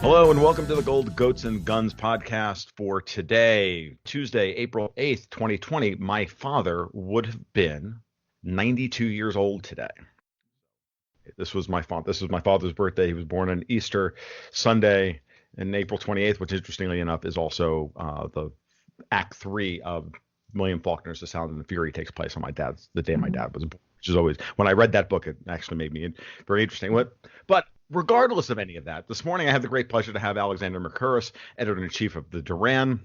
Hello and welcome to the Gold Goats and Guns podcast for today, Tuesday, April 8th, 2020. My father would have been 92 years old today. This was my father's birthday. He was born on Easter Sunday and April 28th, which interestingly enough is also the Act 3 of William Faulkner's The Sound and the Fury takes place on the day my dad was born, which is always, when I read that book, it actually made me very interesting. But regardless of any of that, this morning I have the great pleasure to have Alexander Mercouris, editor-in-chief of the Duran,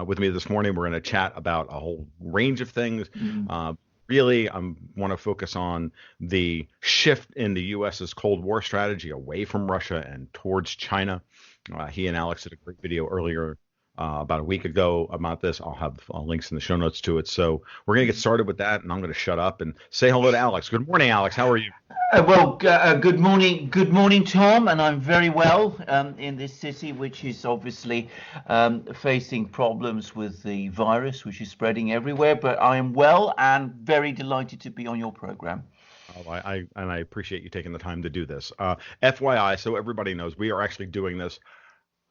with me this morning. We're going to chat about a whole range of things. Really, I want to focus on the shift in the U.S.'s Cold War strategy away from Russia and towards China. He and Alex did a great video earlier about a week ago about this. I'll have links in the show notes to it. So we're going to get started with that, and I'm going to shut up and say hello to Alex. Good morning, Alex. How are you? Good morning, Tom, and I'm very well in this city, which is obviously facing problems with the virus, which is spreading everywhere. But I am well and very delighted to be on your program. Oh, I appreciate you taking the time to do this. FYI, so everybody knows, we are actually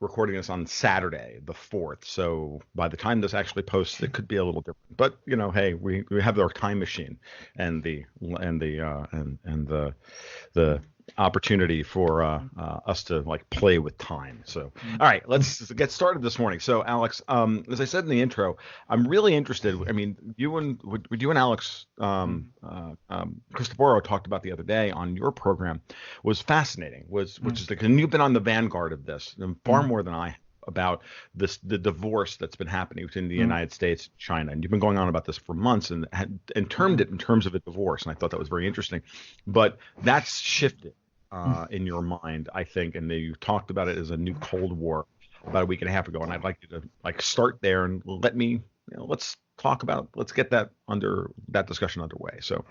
recording this on Saturday, the 4th. So by the time this actually posts, it could be a little different. But hey, we have our time machine and the opportunity for us to like play with time. So all right, let's get started this morning. So Alex, as I said in the intro, I'm really interested. I mean, you and Alex Christoporo talked about the other day on your program was fascinating. Which is and you've been on the vanguard of this and far more than I about the divorce that's been happening between the United States and China. And you've been going on about this for months and termed it in terms of a divorce. And I thought that was very interesting. But that's shifted in your mind, I think. And you talked about it as a new Cold War about a week and a half ago. And I'd like you to start there and let's get that discussion underway. So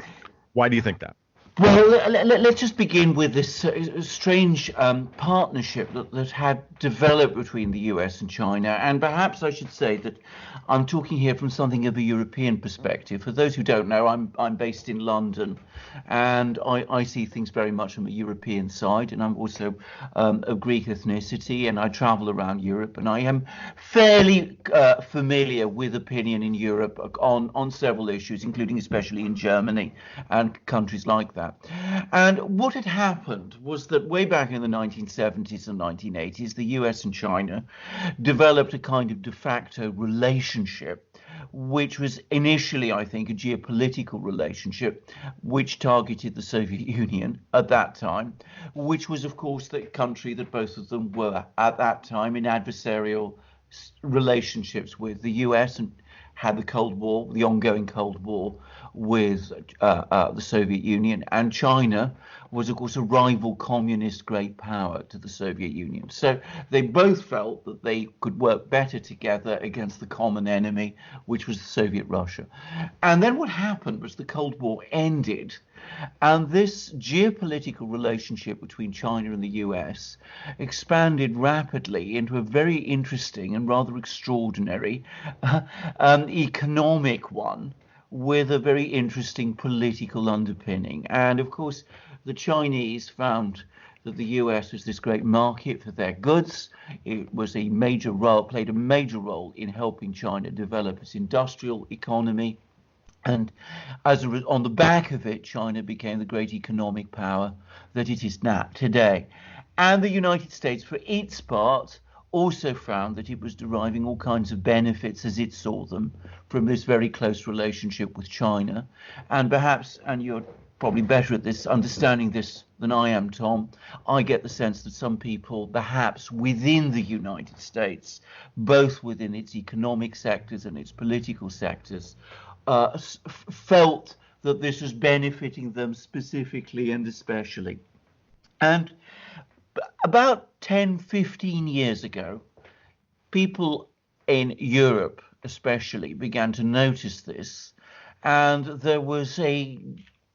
why do you think that? Well, let's just begin with this strange partnership that had developed between the US and China. And perhaps I should say that I'm talking here from something of a European perspective. For those who don't know, I'm based in London, and I see things very much from a European side. And I'm also of Greek ethnicity, and I travel around Europe, and I am fairly familiar with opinion in Europe on several issues, including especially in Germany and countries like that. And what had happened was that way back in the 1970s and 1980s, the US and China developed a kind of de facto relationship, which was initially, I think, a geopolitical relationship, which targeted the Soviet Union at that time, which was, of course, the country that both of them were at that time in adversarial relationships with. The US and had the Cold War, the ongoing Cold War with the Soviet Union, and China was, of course, a rival communist great power to the Soviet Union. So they both felt that they could work better together against the common enemy, which was Soviet Russia. And then what happened was the Cold War ended, and this geopolitical relationship between China and the US expanded rapidly into a very interesting and rather extraordinary economic one, with a very interesting political underpinning. And of course, the Chinese found that the US was this great market for their goods. It was played a major role in helping China develop its industrial economy. And on the back of it, China became the great economic power that it is now today. And the United States, for its part, also found that it was deriving all kinds of benefits, as it saw them, from this very close relationship with China. And perhaps, and you're probably better at this, understanding this than I am, Tom, I get the sense that some people, perhaps within the United States, both within its economic sectors and its political sectors, felt that this was benefiting them specifically and especially. And about 10, 15 years ago, people in Europe especially began to notice this. And there was a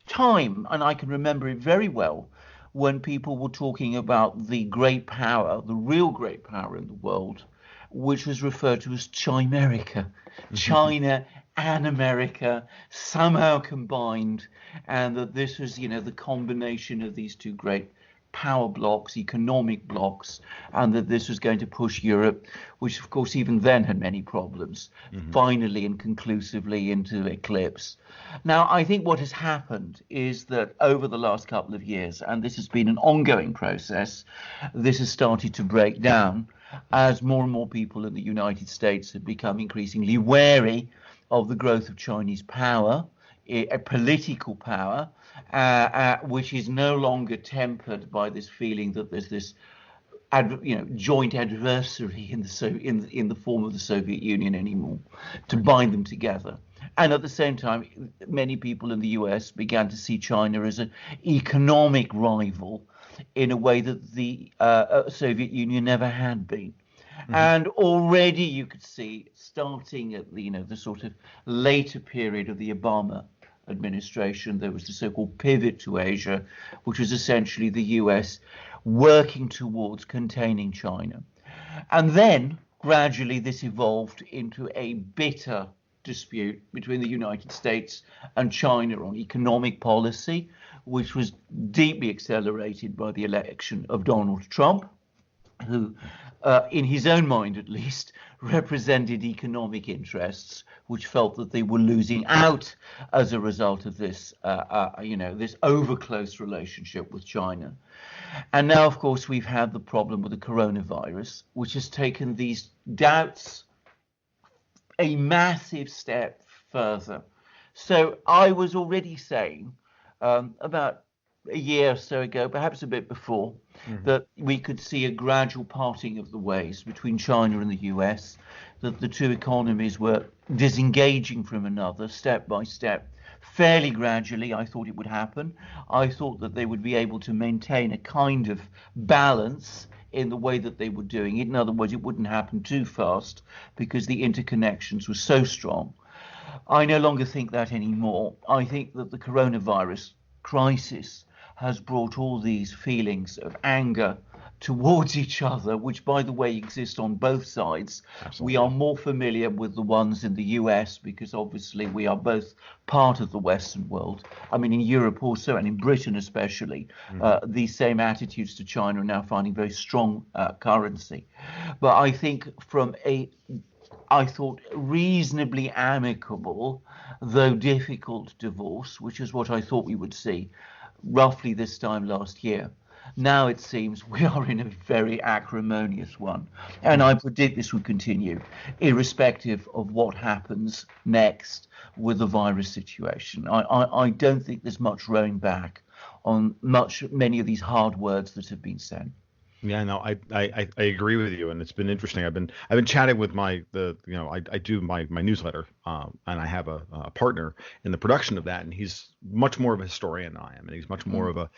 time, and I can remember it very well, when people were talking about the great power, the real great power in the world, which was referred to as Chimerica. China and America somehow combined, and that this was, the combination of these two great power blocks, economic blocks, and that this was going to push Europe, which of course even then had many problems, finally and conclusively into eclipse. Now, I think what has happened is that over the last couple of years, and this has been an ongoing process, this has started to break down as more and more people in the United States have become increasingly wary of the growth of Chinese power, a political power, which is no longer tempered by this feeling that there's this joint adversary in the form of the Soviet Union anymore to bind them together. And at the same time, many people in the US began to see China as an economic rival in a way that the Soviet Union never had been. And already you could see, starting at the sort of later period of the Obama administration, there was the so-called pivot to Asia, which was essentially the US working towards containing China. And then gradually this evolved into a bitter dispute between the United States and China on economic policy, which was deeply accelerated by the election of Donald Trump, who, in his own mind at least, represented economic interests which felt that they were losing out as a result of this, this over-close relationship with China. And now, of course, we've had the problem with the coronavirus, which has taken these doubts a massive step further. So I was already saying about a year or so ago, perhaps a bit before, that we could see a gradual parting of the ways between China and the US, that the two economies were disengaging from another step by step. Fairly gradually, I thought it would happen. I thought that they would be able to maintain a kind of balance in the way that they were doing it. In other words, it wouldn't happen too fast because the interconnections were so strong. I no longer think that anymore. I think that the coronavirus crisis has brought all these feelings of anger towards each other, which, by the way, exist on both sides. Absolutely. We are more familiar with the ones in the US because obviously we are both part of the Western world. I mean, in Europe also, and in Britain especially, these same attitudes to China are now finding very strong currency. But I think from I thought reasonably amicable, though difficult divorce, which is what I thought we would see roughly this time last year. Now it seems we are in a very acrimonious one. And I predict this will continue, irrespective of what happens next with the virus situation. I don't think there's much rowing back on many of these hard words that have been said. Yeah, no, I agree with you, and it's been interesting. I've been chatting with I do my newsletter, and I have a partner in the production of that, and he's much more of a historian than I am, and he's much more of a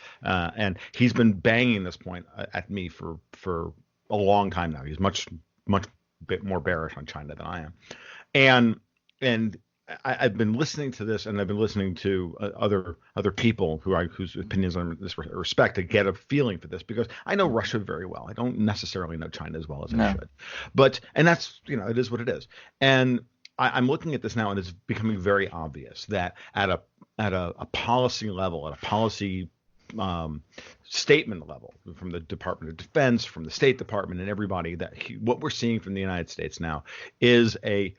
and he's been banging this point at me for a long time now. He's much bit more bearish on China than I am, and I've been listening to this, and I've been listening to other people whose opinions on this respect to get a feeling for this, because I know Russia very well. I don't necessarily know China as well as I should, and that's it is what it is. And I'm looking at this now, and it's becoming very obvious that at a policy level, at a policy statement level, from the Department of Defense, from the State Department, and everybody, that what we're seeing from the United States now is a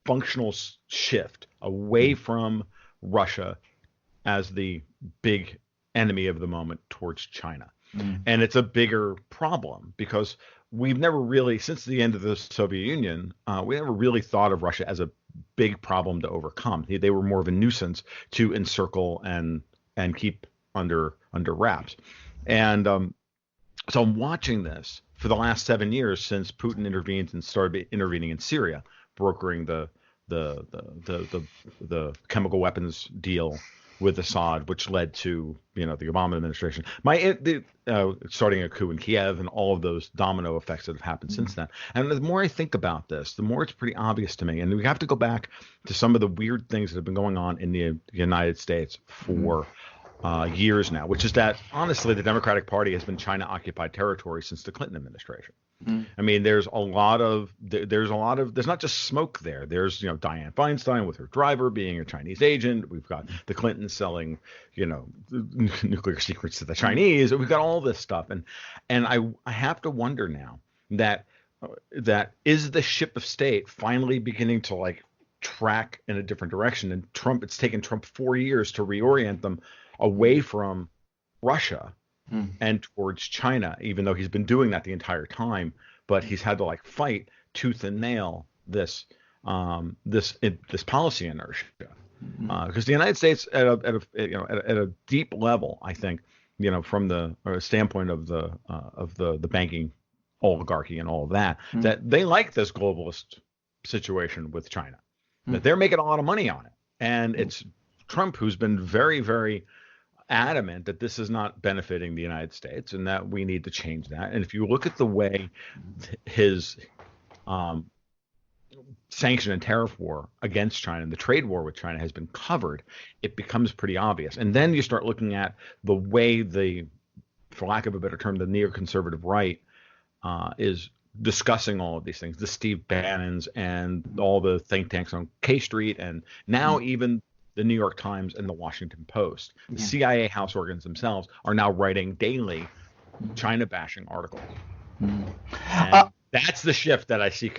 functional shift away from Russia as the big enemy of the moment towards China. And it's a bigger problem because we've never really, since the end of the Soviet Union, we never really thought of Russia as a big problem to overcome. They were more of a nuisance to encircle and keep under wraps. And so I'm watching this for the last 7 years since Putin intervened and started intervening in Syria, brokering the chemical weapons deal with Assad, which led to the Obama administration, starting a coup in Kiev, and all of those domino effects that have happened since then. And the more I think about this, the more it's pretty obvious to me. And we have to go back to some of the weird things that have been going on in the United States for years now, which is that honestly the Democratic Party has been China-occupied territory since the Clinton administration. I mean, there's not just smoke there. There's, Dianne Feinstein with her driver being a Chinese agent. We've got the Clintons selling, nuclear secrets to the Chinese. We've got all this stuff, and I have to wonder now that is the ship of state finally beginning to like track in a different direction. And it's taken Trump 4 years to reorient them away from Russia and towards China, even though he's been doing that the entire time. But he's had to like fight tooth and nail this policy inertia, because the United States at a deep level, I think, from the standpoint of the banking oligarchy and all of that, that they like this globalist situation with China, that they're making a lot of money on it, and it's Trump who's been very, very adamant that this is not benefiting the United States and that we need to change that. And if you look at the way his sanction and tariff war against China and the trade war with China has been covered, it becomes pretty obvious. And then you start looking at the way for lack of a better term, the neoconservative right is discussing all of these things, the Steve Bannons and all the think tanks on K Street, and now even the New York Times and the Washington Post. The CIA house organs themselves are now writing daily China bashing articles. And that's the shift that I see.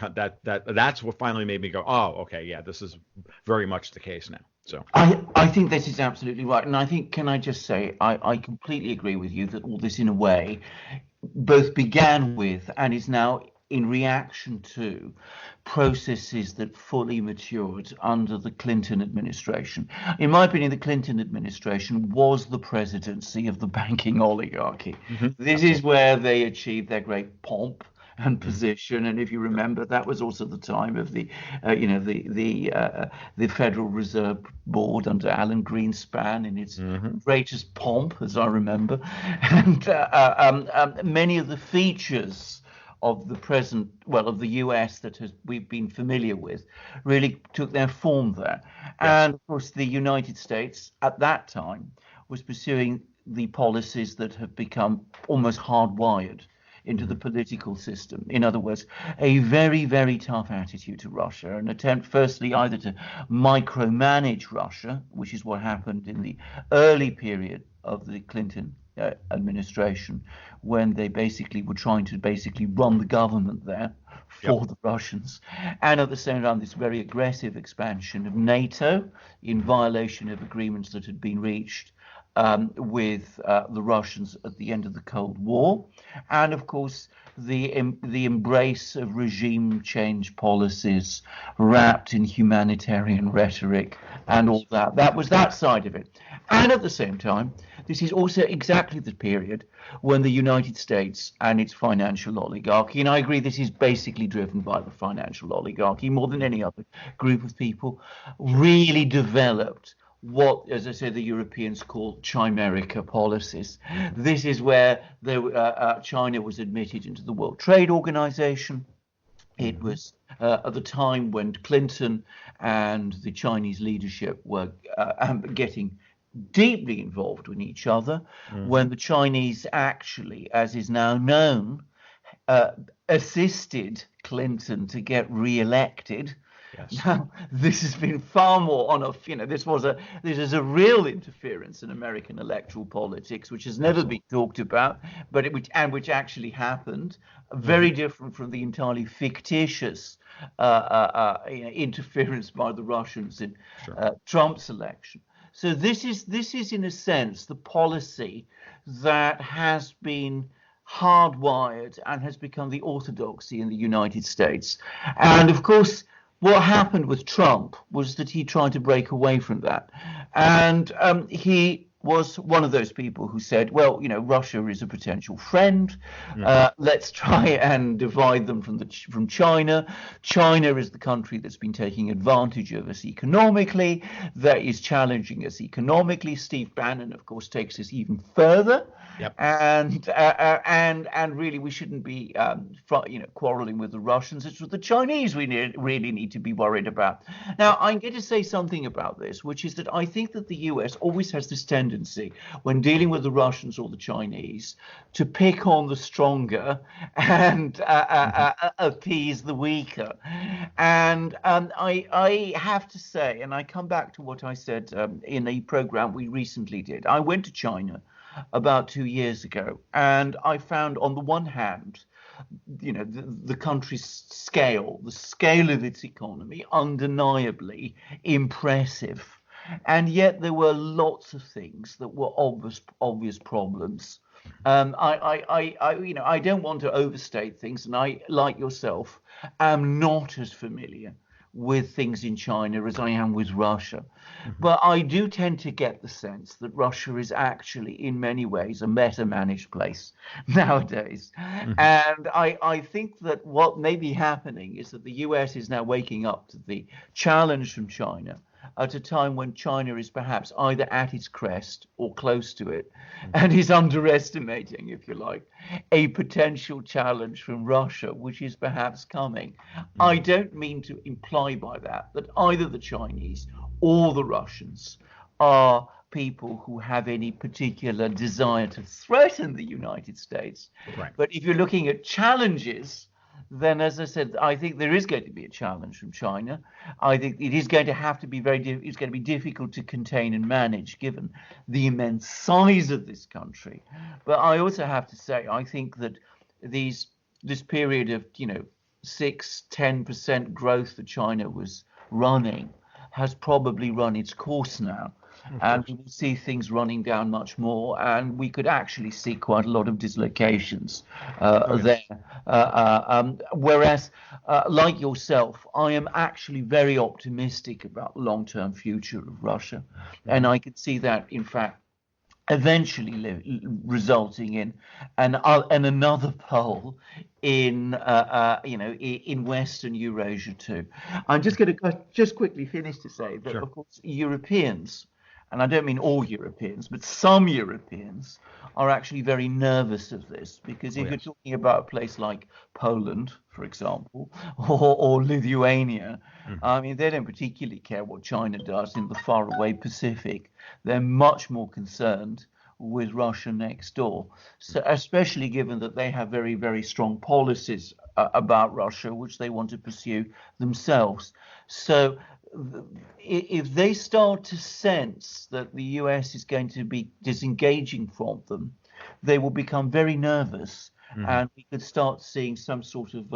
That's what finally made me go, oh, okay, yeah, this is very much the case now. So I think this is absolutely right. And I think, can I just say, I completely agree with you that all this, in a way, both began with and is now in reaction to processes that fully matured under the Clinton administration. In my opinion, the Clinton administration was the presidency of the banking oligarchy. This is where they achieved their great pomp and position, and if you remember, that was also the time of the Federal Reserve Board under Alan Greenspan in its greatest pomp, as I remember, and many of the features of of the US that we've been familiar with really took their form there. And of course, the United States at that time was pursuing the policies that have become almost hardwired into the political system. In other words, a very, very tough attitude to Russia, an attempt firstly either to micromanage Russia, which is what happened in the early period of the Clinton administration, when they basically were trying to run the government there for the Russians, and at the same time this very aggressive expansion of NATO in violation of agreements that had been reached with the Russians at the end of the Cold War, and of course the embrace of regime change policies wrapped in humanitarian rhetoric and all that. That was that side of it. And at the same time, this is also exactly the period when the United States and its financial oligarchy, and I agree this is basically driven by the financial oligarchy more than any other group of people, really developed what, as I say, the Europeans call chimerica policies. This is where China was admitted into the World Trade Organization. It was at the time when Clinton and the Chinese leadership were getting deeply involved with each other, when the Chinese actually, as is now known, assisted Clinton to get re-elected. Now, this has been far more on this is a real interference in American electoral politics, which has never been talked about, but which actually happened, very different from the entirely fictitious interference by the Russians in Trump's election. So this is in a sense the policy that has been hardwired and has become the orthodoxy in the United States. And of course, what happened with Trump was that he tried to break away from that. And he was one of those people who said, well, Russia is a potential friend. Let's try and divide them from China. China is the country that's been taking advantage of us economically, that is challenging us economically. Steve Bannon, of course, takes us even further. And really, we shouldn't be quarreling with the Russians. It's with the Chinese we really need to be worried about. Now, I'm going to say something about this, which is that I think that the US always has this tendency tendency when dealing with the Russians or the Chinese to pick on the stronger and appease the weaker. And I have to say, and I come back to what I said in a program we recently did. I went to China about 2 years ago, and I found on the one hand, the country's scale, the scale of its economy, undeniably impressive. And yet there were lots of things that were obvious problems. I don't want to overstate things, and I, like yourself, am not as familiar with things in China as I am with Russia. But I do tend to get the sense that Russia is actually, in many ways, a better managed place nowadays. And I think that what may be happening is that the US is now waking up to the challenge from China at a time when China is perhaps either at its crest or close to it, and is underestimating, if you like, a potential challenge from Russia, which is perhaps coming. I don't mean to imply by that either the Chinese or the Russians are people who have any particular desire to threaten the United States. Right. But if you're looking at challenges, then, as I said, I think there is going to be a challenge from China. I think it is going to have to be it's going to be difficult to contain and manage given the immense size of this country. But I also have to say, I think that this period of 6-10% growth that China was running has probably run its course now. And we will see things running down much more, and we could actually see quite a lot of dislocations there. Whereas, like yourself, I am actually very optimistic about the long-term future of Russia, and I could see that, in fact, eventually resulting in another pole in in Western Eurasia too. I'm just going to just quickly finish to say that, of course, Europeans, and I don't mean all Europeans, but some Europeans are actually very nervous of this, because if you're talking about a place like Poland, for example, or Lithuania, I mean, they don't particularly care what China does in the faraway Pacific. They're much more concerned with Russia next door. So, especially given that they have very, very strong policies about Russia, which they want to pursue themselves. So, if they start to sense that the US is going to be disengaging from them, they will become very nervous, and we could start seeing some sort of,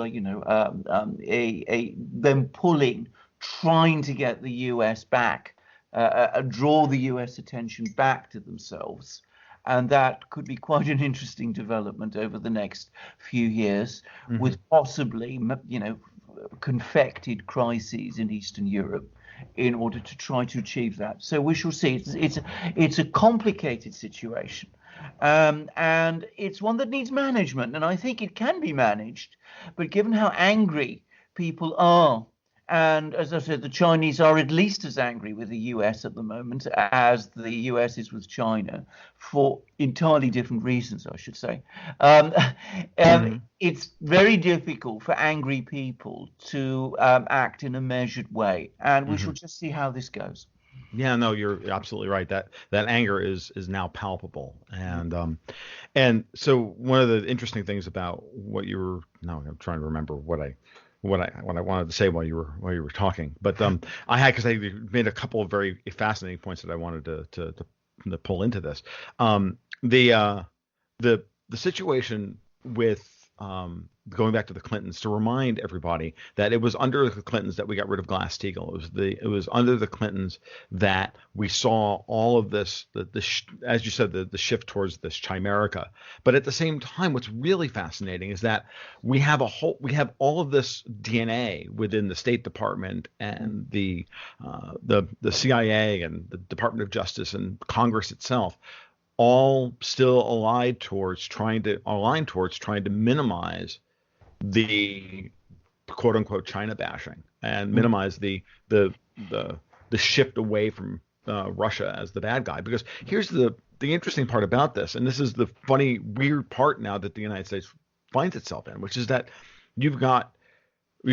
them pulling, trying to get the US back, draw the US attention back to themselves. And that could be quite an interesting development over the next few years, with possibly, confected crises in Eastern Europe in order to try to achieve that. So we shall see. It's a complicated situation, and it's one that needs management, and I think it can be managed. But given how angry people are, and as I said, the Chinese are at least as angry with the US at the moment as the US is with China, for entirely different reasons, I should say. It's very difficult for angry people to act in a measured way, and we shall just see how this goes. Yeah, no, you're absolutely right. That anger is now palpable, and so one of the interesting things about what you were, now I'm trying to remember what I wanted to say while you were talking, but because I made a couple of very fascinating points that I wanted to pull into this. The situation with going back to the Clintons, to remind everybody that it was under the Clintons that we got rid of Glass-Steagall. It was under the Clintons that we saw all of this, as you said, the shift towards this chimerica. But at the same time, what's really fascinating is that we have all of this DNA within the State Department and the CIA and the Department of Justice and Congress itself, all still aligned towards trying to minimize the quote unquote China bashing and minimize the shift away from Russia as the bad guy. Because here's the interesting part about this, and this is the funny, weird part now that the United States finds itself in, which is that you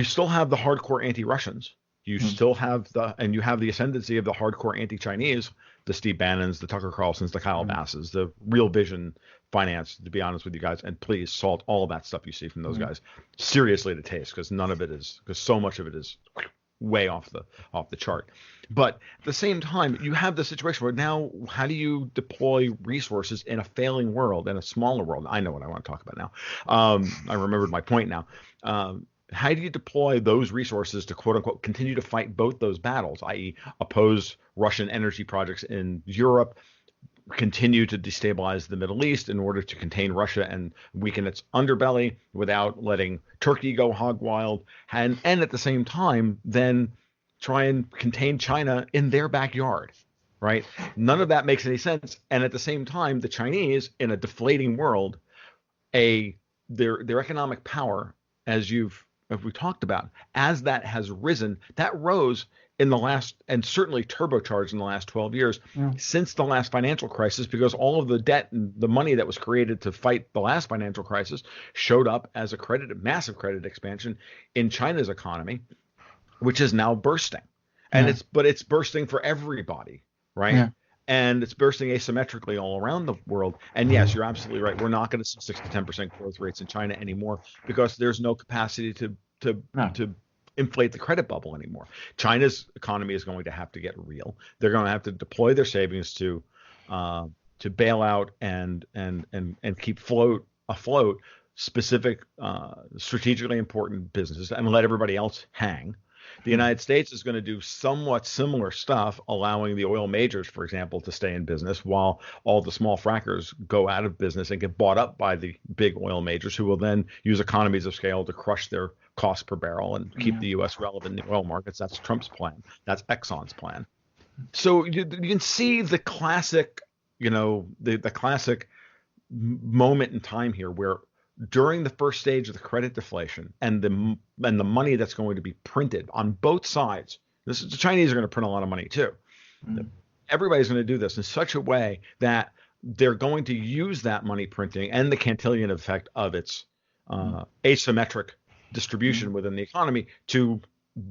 still have the hardcore anti-Russians. You still have you have the ascendancy of the hardcore anti-Chinese, the Steve Bannons, the Tucker Carlsons, the Kyle Basses, the Real Vision Finance, to be honest with you guys. And please salt all of that stuff you see from those guys seriously to taste, because so much of it is way off the chart. But at the same time, you have the situation where now, how do you deploy resources in a failing world, in a smaller world? I know what I want to talk about now. I remembered my point now. How do you deploy those resources to, quote unquote, continue to fight both those battles, i.e. oppose Russian energy projects in Europe, continue to destabilize the Middle East in order to contain Russia and weaken its underbelly without letting Turkey go hog wild, and at the same time then try and contain China in their backyard, right? None of that makes any sense. And at the same time, the Chinese, in a deflating world, their economic power, as we talked about, as that has risen, that rose in the last, and certainly turbocharged in the last 12 years, since the last financial crisis, because all of the debt and the money that was created to fight the last financial crisis showed up as a massive credit expansion in China's economy, which is now bursting. And it's bursting for everybody, right? Yeah. And it's bursting asymmetrically all around the world. And yes, you're absolutely right. We're not going to see 6 to 10% growth rates in China anymore, because there's no capacity to inflate the credit bubble anymore. China's economy is going to have to get real. They're going to have to deploy their savings to bail out and keep afloat specific strategically important businesses and let everybody else hang. The United States is going to do somewhat similar stuff, allowing the oil majors, for example, to stay in business while all the small frackers go out of business and get bought up by the big oil majors, who will then use economies of scale to crush their cost per barrel and keep the U.S. relevant in the oil markets. That's Trump's plan. That's Exxon's plan. So you can see the classic, the classic moment in time here where, during the first stage of the credit deflation and the money that's going to be printed on both sides, the Chinese are going to print a lot of money too. Everybody's going to do this in such a way that they're going to use that money printing and the Cantillon effect of its asymmetric distribution within the economy to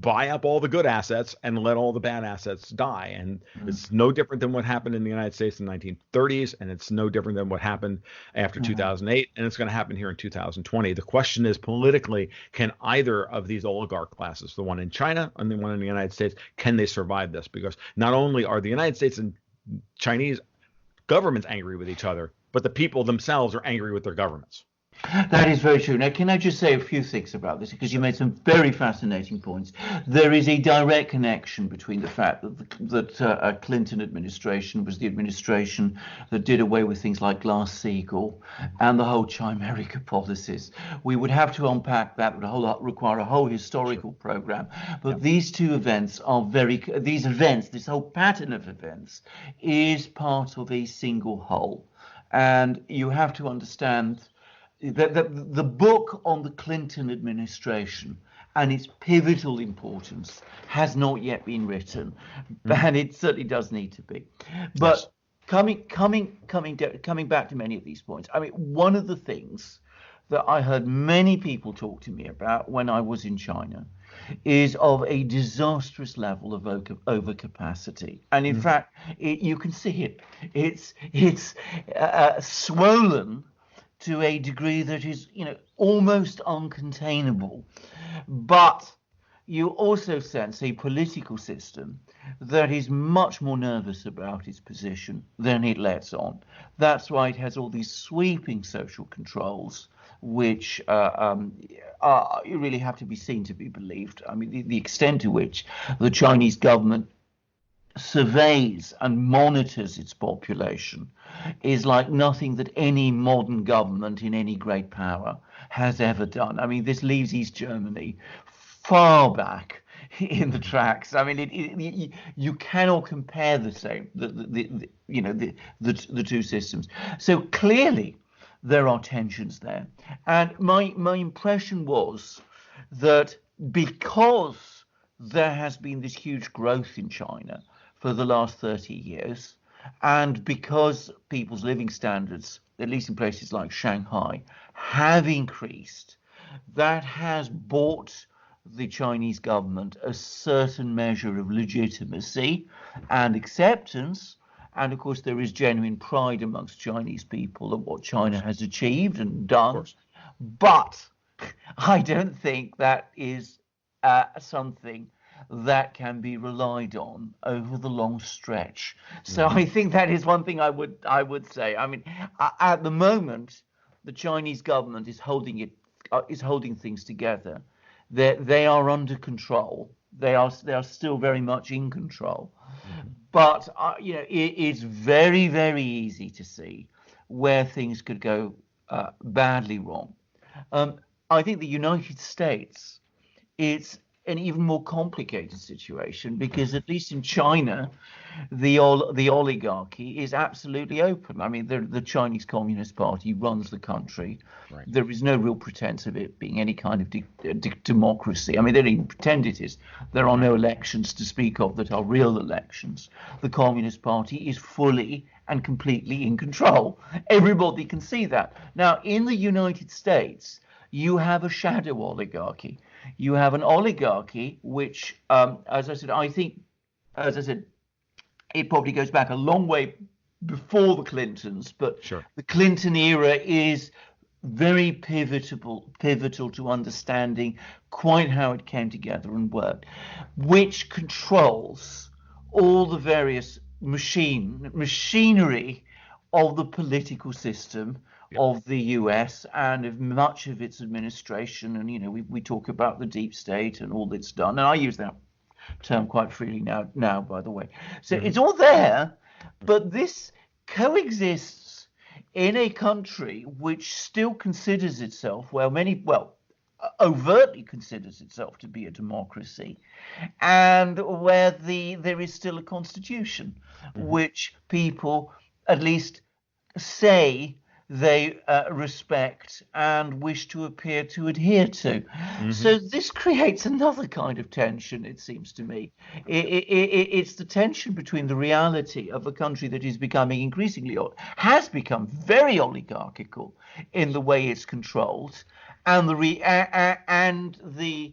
buy up all the good assets and let all the bad assets die. And it's no different than what happened in the United States in the 1930s, and it's no different than what happened after 2008, and it's going to happen here in 2020. The question is, politically, can either of these oligarch classes, the one in China and the one in the United States, can they survive this? Because not only are the United States and Chinese governments angry with each other, but the people themselves are angry with their governments. That is very true. Now, can I just say a few things about this? Because you made some very fascinating points. There is a direct connection between the fact that the Clinton administration was the administration that did away with things like Glass-Steagall and the whole Chimerica policies. We would have to unpack that. It would require a whole historical program. But these two events are this whole pattern of events is part of a single whole. And you have to understand the book on the Clinton administration and its pivotal importance has not yet been written, and it certainly does need to be. But coming back to many of these points, I mean, one of the things that I heard many people talk to me about when I was in China is of a disastrous level of overcapacity, and in fact, you can see it. It's swollen to a degree that is, almost uncontainable. But you also sense a political system that is much more nervous about its position than it lets on. That's why it has all these sweeping social controls, which you really have to be seen to be believed. I mean, the extent to which the Chinese government surveys and monitors its population is like nothing that any modern government in any great power has ever done. I mean, this leaves East Germany far back in the tracks. I mean, you cannot compare the two systems. So clearly there are tensions there, and my impression was that because there has been this huge growth in China for the last 30 years, and because people's living standards, at least in places like Shanghai, have increased, that has bought the Chinese government a certain measure of legitimacy and acceptance, And of course, there is genuine pride amongst Chinese people at what China has achieved and done. But I don't think that is something that can be relied on over the long stretch. So I think that is one thing I would say. I mean, at the moment, the Chinese government is holding things together. They are under control. They are still very much in control. But it's very, very easy to see where things could go badly wrong. I think the United States, it's an even more complicated situation because at least in China, the oligarchy is absolutely open. I mean, the Chinese Communist Party runs the country. Right. There is no real pretense of it being any kind of democracy. I mean, they don't even pretend it is. There are no elections to speak of that are real elections. The Communist Party is fully and completely in control. Everybody can see that. Now, in the United States, you have a shadow oligarchy. You have an oligarchy which, as I said, it probably goes back a long way before the Clintons, but the Clinton era is very pivotal to understanding quite how it came together and worked, which controls all the various machinery of the political system of the US and of much of its administration. And we talk about the deep state and all that's done, and I use that term quite freely now by the way. So it's all there, but this coexists in a country which still considers itself, overtly considers itself to be a democracy, and where there is still a constitution which people at least say they respect and wish to appear to adhere to. So this creates another kind of tension, it seems to me. It's the tension between the reality of a country that is becoming increasingly, has become very oligarchical in the way it's controlled, and the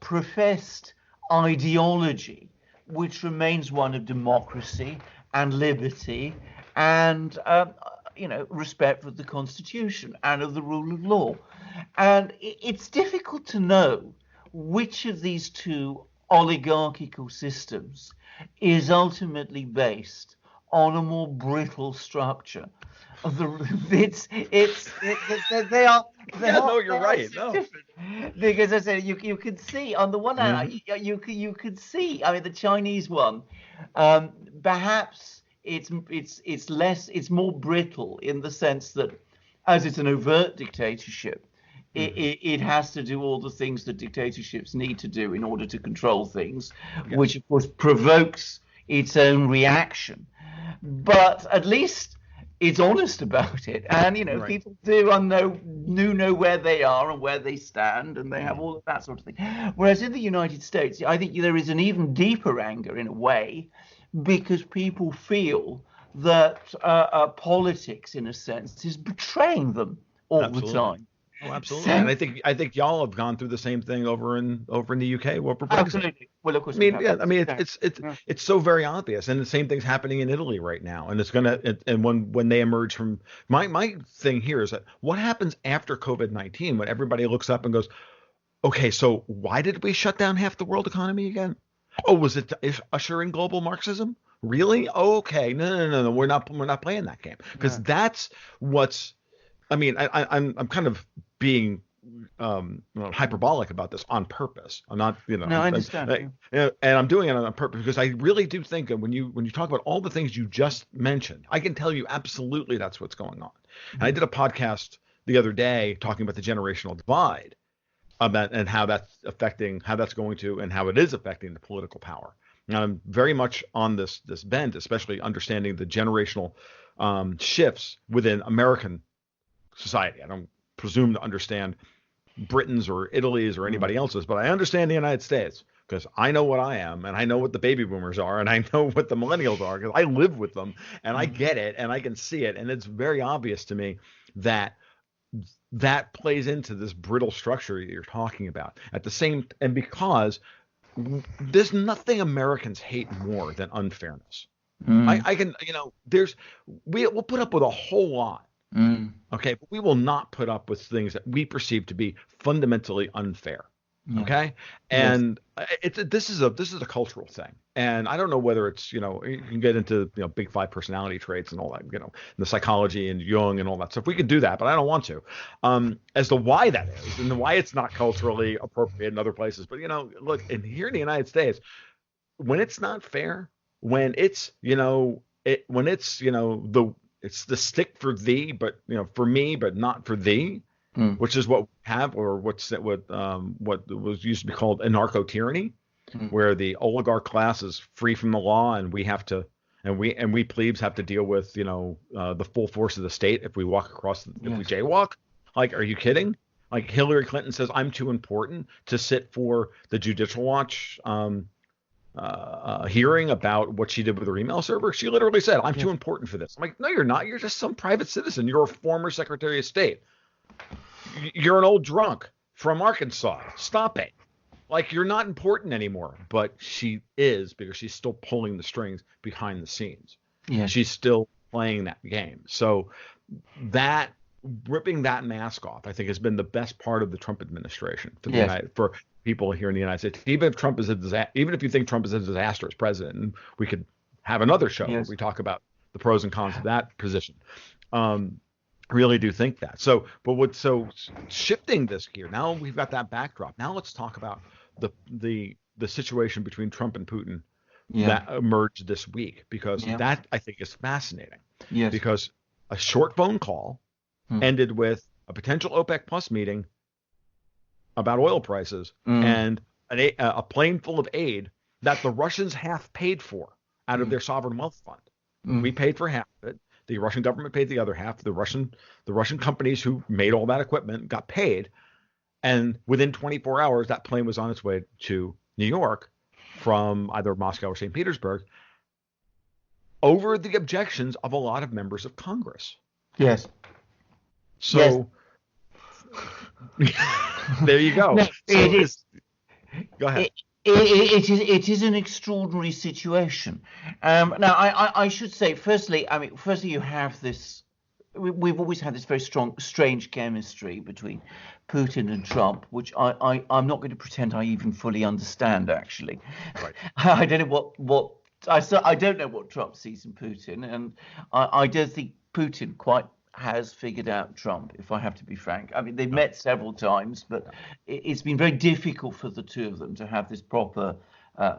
professed ideology, which remains one of democracy and liberty and respect for the Constitution and of the rule of law. And it's difficult to know which of these two oligarchical systems is ultimately based on a more brittle structure. They are. No, you're right. No. Different. Because I said you can see on the one hand you could see. I mean, the Chinese one, perhaps. It's more brittle in the sense that, as it's an overt dictatorship, it has to do all the things that dictatorships need to do in order to control things, which of course provokes its own reaction. But at least it's honest about it, and people do know where they are and where they stand, and they have all of that sort of thing. Whereas in the United States, I think there is an even deeper anger in a way, because people feel that politics, in a sense, is betraying them all the time. Oh, absolutely. And I think y'all have gone through the same thing over in the UK. Absolutely. Well, of course. It's so very obvious, and the same thing's happening in Italy right now. And it's when they emerge from my thing here is that what happens after COVID-19 when everybody looks up and goes, okay, so why did we shut down half the world economy again? Oh, was it ushering global Marxism? Really? Okay, no, we're not playing that game, because that's what's. I mean, I'm kind of being hyperbolic about this on purpose. I'm not, No, I understand. And I'm doing it on purpose because I really do think that when you talk about all the things you just mentioned, I can tell you absolutely that's what's going on. And I did a podcast the other day talking about the generational divide, about and how that's going to and how it is affecting the political power. And I'm very much on this bent, especially understanding the generational shifts within American society. I don't presume to understand Britain's or Italy's or anybody else's, but I understand the United States because I know what I am, and I know what the baby boomers are, and I know what the millennials are because I live with them, and I get it, and I can see it, and it's very obvious to me that plays into this brittle structure you're talking about. At the same, and because there's nothing Americans hate more than unfairness. I can, we'll put up with a whole lot. Okay, but we will not put up with things that we perceive to be fundamentally unfair. Yeah. Okay, Yes. and this is a cultural thing, and I don't know whether it's you can get into big five personality traits and all that, the psychology and Jung and all that stuff. We could do that, but I don't want to. As to why that is and why it's not culturally appropriate in other places, but look, and here in the United States, when it's not fair, when it's it's the stick for thee, but for me, but not for thee, which is what we have, or what was used to be called anarcho-tyranny, where the oligarch class is free from the law, and we have to, and we plebes have to deal with the full force of the state if we walk across, if we jaywalk. Like, are you kidding? Like Hillary Clinton says, I'm too important to sit for the Judicial Watch hearing about what she did with her email server. She literally said, I'm too important for this. I'm like, no, you're not. You're just some private citizen. You're a former Secretary of State. You're an old drunk from Arkansas. Stop it. Like, you're not important anymore. But she is, because she's still pulling the strings behind the scenes. Yeah. She's still playing that game. So that ripping that mask off, I think, has been the best part of the Trump administration for people here in the United States. Even if you think Trump is a disastrous president, and we could have another show where we talk about the pros and cons of that position. Really do think that. So shifting this gear, now we've got that backdrop. Now let's talk about the situation between Trump and Putin that emerged this week, because that, I think, is fascinating. Yes. Because a short phone call ended with a potential OPEC Plus meeting about oil prices and a plane full of aid that the Russians half paid for out of their sovereign wealth fund. We paid for half of it. The Russian government paid the other half. The Russian companies who made all that equipment got paid. And within 24 hours, that plane was on its way to New York from either Moscow or St. Petersburg, over the objections of a lot of members of Congress. Yes. So there you go. No, Go ahead. It is an extraordinary situation. Now, I should say, firstly, you have this. We've always had this very strange chemistry between Putin and Trump, which I'm not going to pretend I even fully understand. Actually, right. I don't know what I don't know what Trump sees in Putin, and I don't think Putin quite has figured out Trump, if I have to be frank. I mean, they've met several times, but it's been very difficult for the two of them to have this proper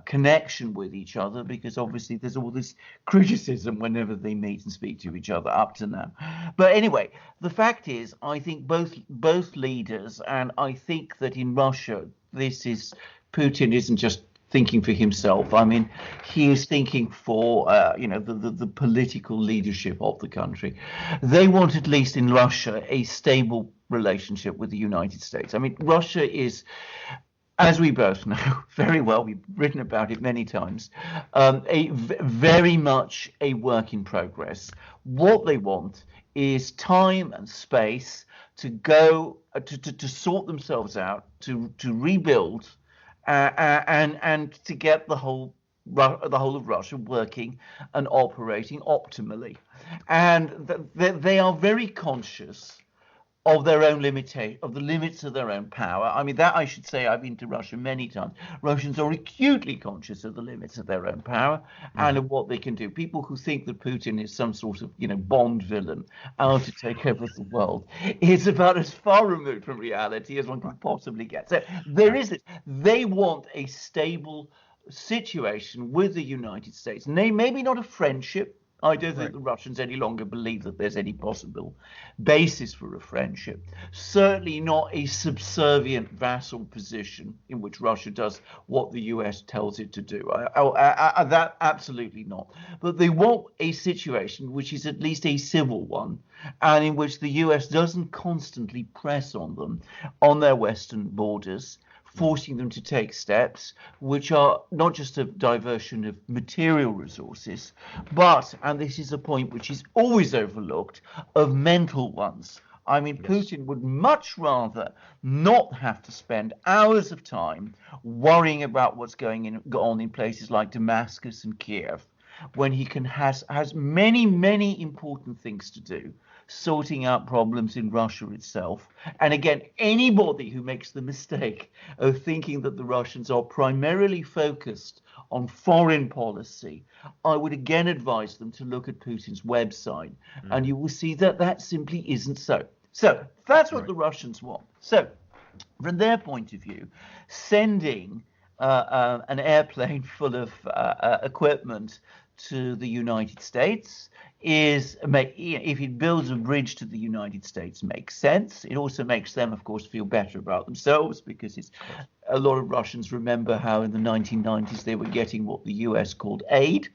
connection with each other, because obviously there's all this criticism whenever they meet and speak to each other up to now. But anyway, the fact is, I think both leaders, and I think that in Russia, Putin isn't just thinking for himself. I mean, he is thinking for the political leadership of the country. They want, at least in Russia, a stable relationship with the United States. I mean, Russia is, as we both know very well, we've written about it many times, very much a work in progress. What they want is time and space to go to sort themselves out, to rebuild, and to get the whole of Russia working and operating optimally. And they are very conscious of their own of the limits of their own power. I mean, that I should say, I've been to Russia many times. Russians are acutely conscious of the limits of their own power and of what they can do. People who think that Putin is some sort of, Bond villain out to take over the world is about as far removed from reality as one can possibly get. So there is it. They want a stable situation with the United States. Maybe not a friendship. I don't think the Russians any longer believe that there's any possible basis for a friendship. Certainly not a subservient vassal position in which Russia does what the US tells it to do. That absolutely not. But they want a situation which is at least a civil one, and in which the US doesn't constantly press on them on their western borders, forcing them to take steps which are not just a diversion of material resources, but, and this is a point which is always overlooked, of mental ones. I mean, yes. Putin would much rather not have to spend hours of time worrying about what's going on in places like Damascus and Kiev, when he has many important things to do, sorting out problems in Russia itself. And again, anybody who makes the mistake of thinking that the Russians are primarily focused on foreign policy, I would again advise them to look at Putin's website, and you will see that that simply isn't so. So that's what the Russians want. So from their point of view, sending an airplane full of equipment to the United States if it builds a bridge to the United States, makes sense. It also makes them, of course, feel better about themselves, because a lot of Russians remember how in the 1990s they were getting what the US called aid,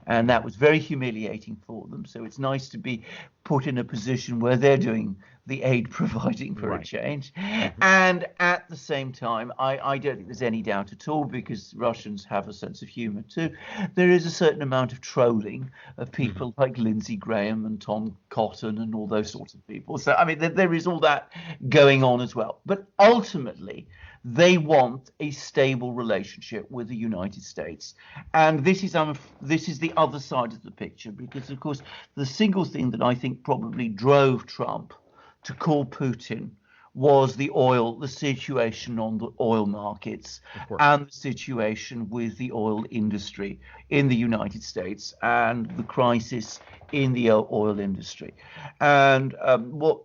and that was very humiliating for them. So it's nice to be put in a position where they're doing the aid providing for a change. And at the same time, I don't think there's any doubt at all, because Russians have a sense of humor too. There is a certain amount of trolling of people like Lindsey Graham and Tom Cotton and all those sorts of people. So, I mean, there is all that going on as well. But ultimately, they want a stable relationship with the United States. And this is the other side of the picture, because, of course, the single thing that I think probably drove Trump to call Putin was the situation on the oil markets and the situation with the oil industry in the United States and the crisis in the oil industry. And what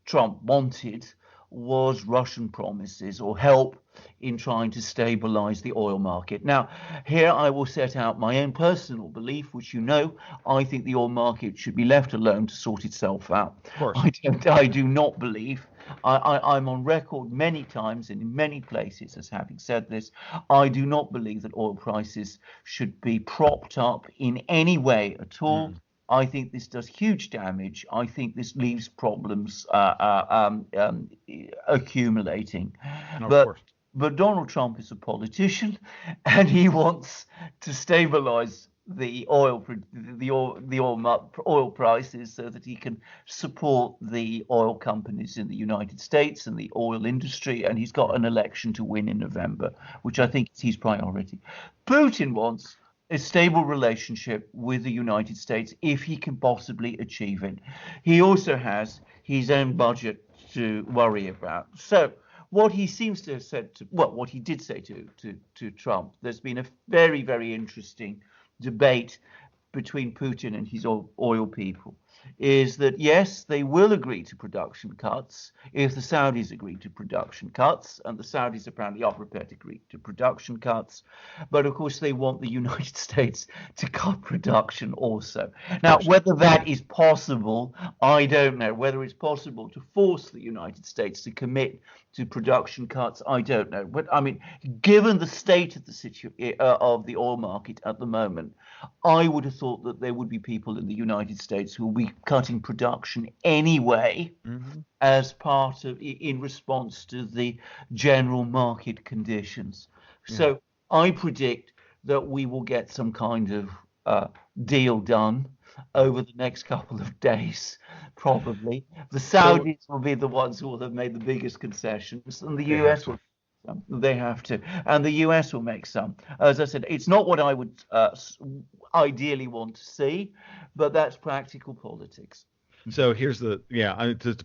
Trump wanted was Russian promises or help in trying to stabilize the oil market. Now, here I will set out my own personal belief, which you know, I think the oil market should be left alone to sort itself out. Of course. I do not believe, I'm on record many times and in many places as having said this, I do not believe that oil prices should be propped up in any way at all. I think this does huge damage. I think this leaves problems accumulating. But Donald Trump is a politician, and he wants to stabilize the oil prices so that he can support the oil companies in the United States and the oil industry. And he's got an election to win in November, which I think is his priority. Putin wants a stable relationship with the United States if he can possibly achieve it. He also has his own budget to worry about. So what he seems to have said what he did say to Trump, there's been a very interesting debate between Putin and his oil people, is that yes, they will agree to production cuts if the Saudis agree to production cuts, and the Saudis apparently are prepared to agree to production cuts, but of course they want the United States to cut production also. Now, whether that is possible, I don't know. Whether it's possible to force the United States to commit to production cuts, I don't know. But I mean, given the state of of the oil market at the moment, I would have thought that there would be people in the United States who will be cutting production anyway, as part of, in response to the general market conditions. So I predict that we will get some kind of deal done over the next couple of days, probably. The Saudis will be the ones who will have made the biggest concessions, and the US will. They have to, and the US will make some. As I said, it's not what I would ideally want to see, but that's practical politics. So here's to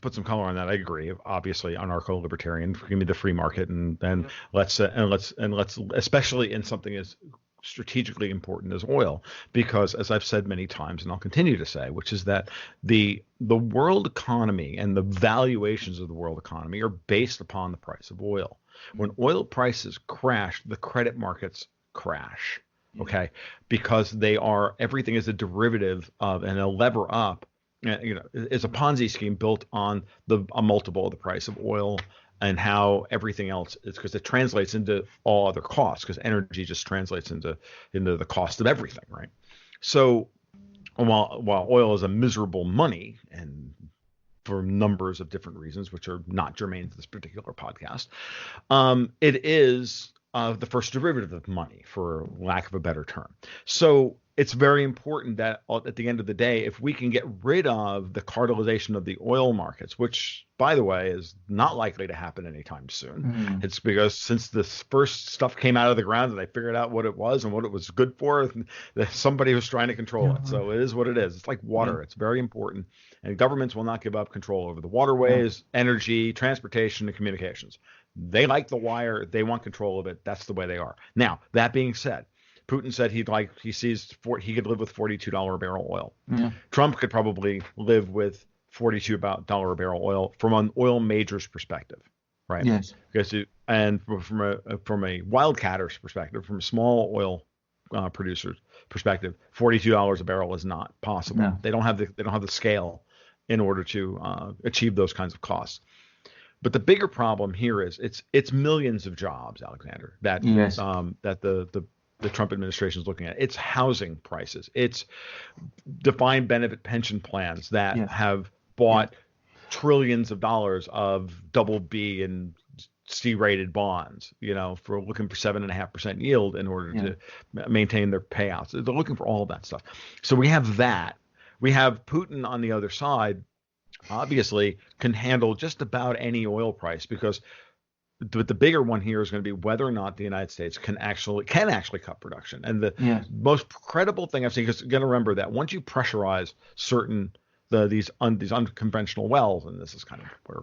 put some color on that. I agree. Obviously, anarcho-libertarian, give me the free market, and then let's especially in something as strategically important as oil, because as I've said many times, and I'll continue to say, which is that the world economy and the valuations of the world economy are based upon the price of oil. When oil prices crash, the credit markets crash, okay? Because everything is a derivative of and a lever up, is a Ponzi scheme built on a multiple of the price of oil and how everything else is, because it translates into all other costs, because energy just translates into the cost of everything, right? So while oil is a miserable money, and for numbers of different reasons, which are not germane to this particular podcast, it is the first derivative of money, for lack of a better term. So it's very important that at the end of the day, if we can get rid of the cartelization of the oil markets, which, by the way, is not likely to happen anytime soon. It's because since this first stuff came out of the ground and they figured out what it was and what it was good for, that somebody was trying to control it. So it is what it is. It's like water. It's very important. And governments will not give up control over the waterways, energy, transportation, and communications. They like the wire. They want control of it. That's the way they are. Now, that being said, Putin said he could live with $42 a barrel oil. Yeah. Trump could probably live with $42 a barrel oil from an oil major's perspective, right? Yes. And from a wildcatter's perspective, from a small oil producer's perspective, $42 a barrel is not possible. No. They don't have the scale in order to achieve those kinds of costs. But the bigger problem here is it's millions of jobs, Alexander, that the Trump administration is looking at. It's housing prices. It's defined benefit pension plans that have bought trillions of dollars of double B and C rated bonds, for looking for 7.5% yield in order to maintain their payouts. They're looking for all of that stuff. So we have that. We have Putin on the other side, obviously can handle just about any oil price, because the bigger one here is going to be whether or not the United States can actually cut production. And the most credible thing I've seen, because you got to remember that once you pressurize these unconventional wells, and this is kind of where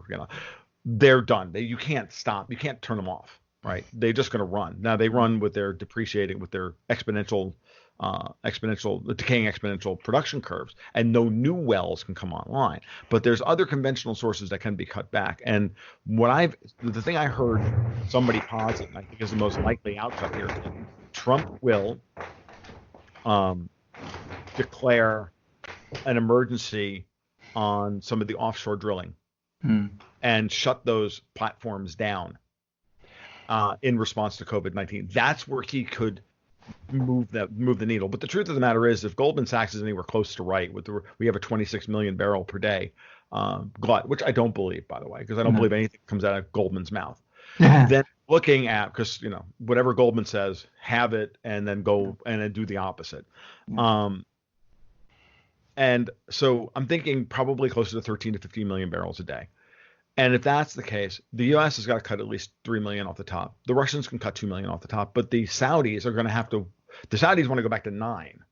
they're done. You can't stop. You can't turn them off. Right? They're just going to run. Now they run with their decaying exponential production curves, and no new wells can come online. But there's other conventional sources that can be cut back. And the thing I heard somebody posit, and I think is the most likely outcome here, Trump will declare an emergency on some of the offshore drilling and shut those platforms down in response to COVID-19. That's where he could move the needle. But the truth of the matter is, if Goldman Sachs is anywhere close to right, we have a 26 million barrel per day glut, which I don't believe, by the way, because I don't believe anything comes out of Goldman's mouth. Then looking at, because whatever Goldman says, have it, and then go and then do the opposite. And so I'm thinking probably closer to 13 to 15 million barrels a day. And if that's the case, the U.S. has got to cut at least 3 million off the top. The Russians can cut 2 million off the top, but the Saudis are going to have to. The Saudis want to go back to 9.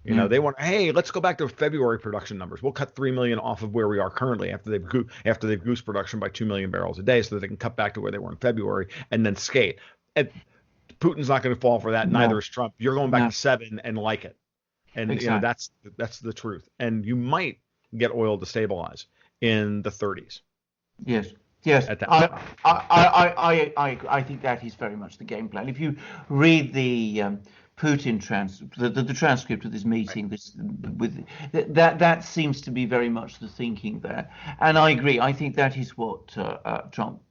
They want, hey, let's go back to February production numbers. We'll cut 3 million off of where we are currently after they've goosed production by 2 million barrels a day, so that they can cut back to where they were in February and then skate. And Putin's not going to fall for that. No. Neither is Trump. You're going back to 7 and like it, and exactly. That's the truth. And you might get oil to stabilize in the 30s. Yes. I think that is very much the game plan. If you read the Putin the transcript of this meeting, that seems to be very much the thinking there. And I agree. I think that is what Trump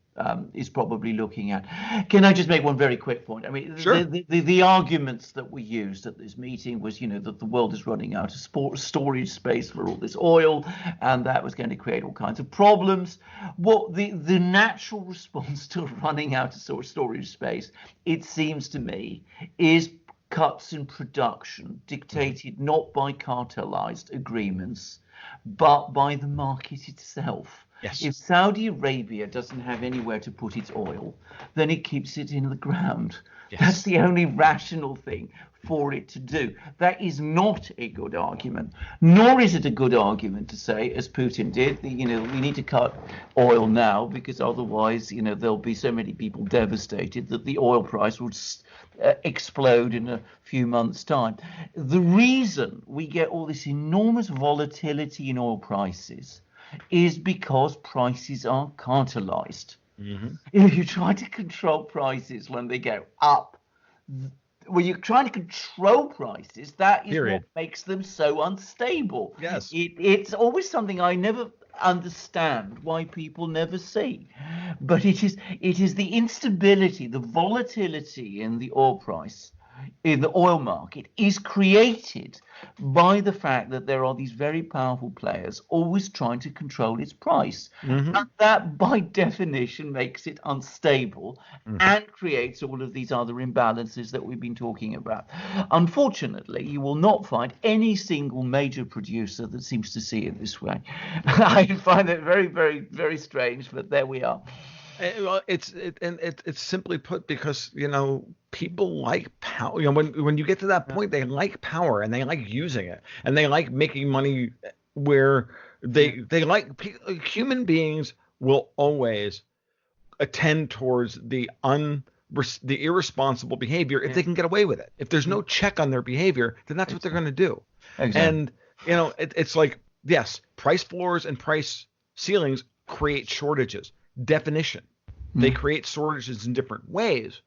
is probably looking at. Can I just make one very quick point? I mean, sure. The arguments that we used at this meeting was, that the world is running out of storage space for all this oil, and that was going to create all kinds of problems. What the natural response to running out of storage space, it seems to me, is cuts in production dictated not by cartelized agreements, but by the market itself. Yes. If Saudi Arabia doesn't have anywhere to put its oil, then it keeps it in the ground. Yes. That's the only rational thing for it to do. That is not a good argument, nor is it a good argument to say, as Putin did, we need to cut oil now because otherwise, there'll be so many people devastated that the oil price would explode in a few months' time. The reason we get all this enormous volatility in oil prices is because prices are cartelized. If you try to control prices when they go up, when you're trying to control prices, that is what makes them so unstable. Yes. It's always something I never understand why people never see. But it is the instability, the volatility in the oil price in the oil market is created by the fact that there are these very powerful players always trying to control its price. Mm-hmm. And that, by definition, makes it unstable Mm-hmm. and creates all of these other imbalances that we've been talking about. Unfortunately, you will not find any single major producer that seems to see it this way. I find it very, very, very strange, but there we are. Well, it's simply put because people like power. When you get to that point, they like power and they like using it and they like making money where they like human beings will always attend towards the irresponsible behavior if they can get away with it. If there's no check on their behavior, then that's what they're going to do. Exactly. And it's like, yes, price floors and price ceilings create shortages. Definition. They create shortages in different ways,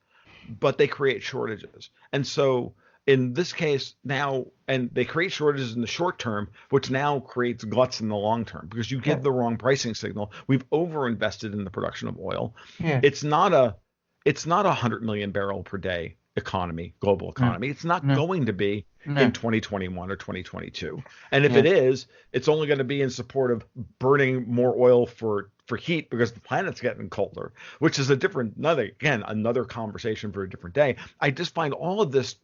but they create shortages. And so in this case now, and they create shortages in the short term, which now creates gluts in the long term because you give the wrong pricing signal. We've overinvested in the production of oil. Yeah. It's not a 100 million barrel per day economy, global economy. It's not going to be in 2021 or 2022. And if it is, it's only going to be in support of burning more oil for heat because the planet's getting colder, which is another conversation for a different day. I just find all of this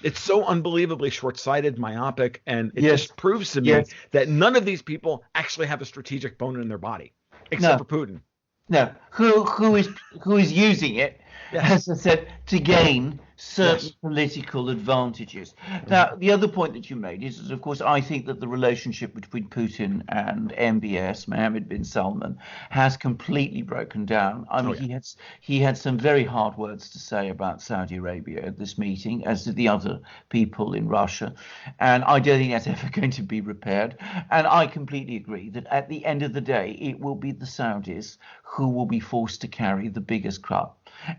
it's so unbelievably short-sighted, myopic, and it just proves to me that none of these people actually have a strategic bone in their body, except for Putin. No, who is using it, as I said, to gain certain political advantages. Now, the other point that you made is that, of course, I think that the relationship between Putin and MBS, Mohammed bin Salman, has completely broken down. I mean, he had some very hard words to say about Saudi Arabia at this meeting, as did the other people in Russia, and I don't think that's ever going to be repaired. And I completely agree that at the end of the day, it will be the Saudis who will be forced to carry the biggest cut.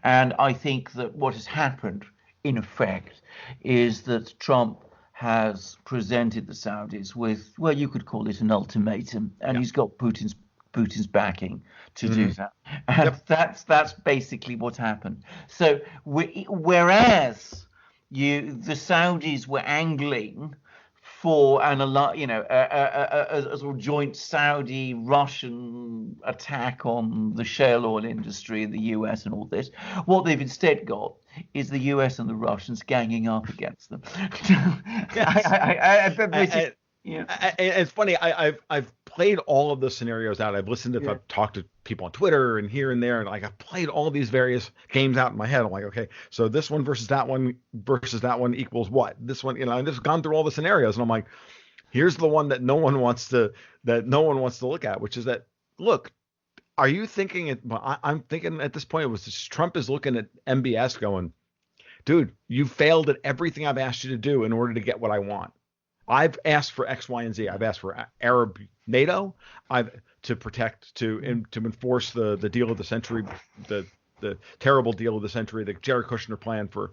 And I think that what has happened, in effect, is that Trump has presented the Saudis with, well, you could call it an ultimatum, and he's got Putin's backing to do that. And that's basically what happened. So whereas the Saudis were angling for a sort of joint Saudi-Russian attack on the shale oil industry in the US and all this, what they've instead got is the US and the Russians ganging up against them. It's funny. I've played all of the scenarios out. I've listened to, I've talked to people on Twitter and here and there, and I've played all these various games out in my head. I'm like, okay, so this one versus that one equals what? This one, I've just gone through all the scenarios, and I'm like, here's the one that no one wants to look at, which is that, look, are you thinking? I'm thinking at this point, it was just Trump is looking at MBS going, dude, you failed at everything I've asked you to do in order to get what I want. I've asked for X, Y, and Z. I've asked for Arab NATO. To enforce the deal of the century, the terrible deal of the century, the Jared Kushner plan for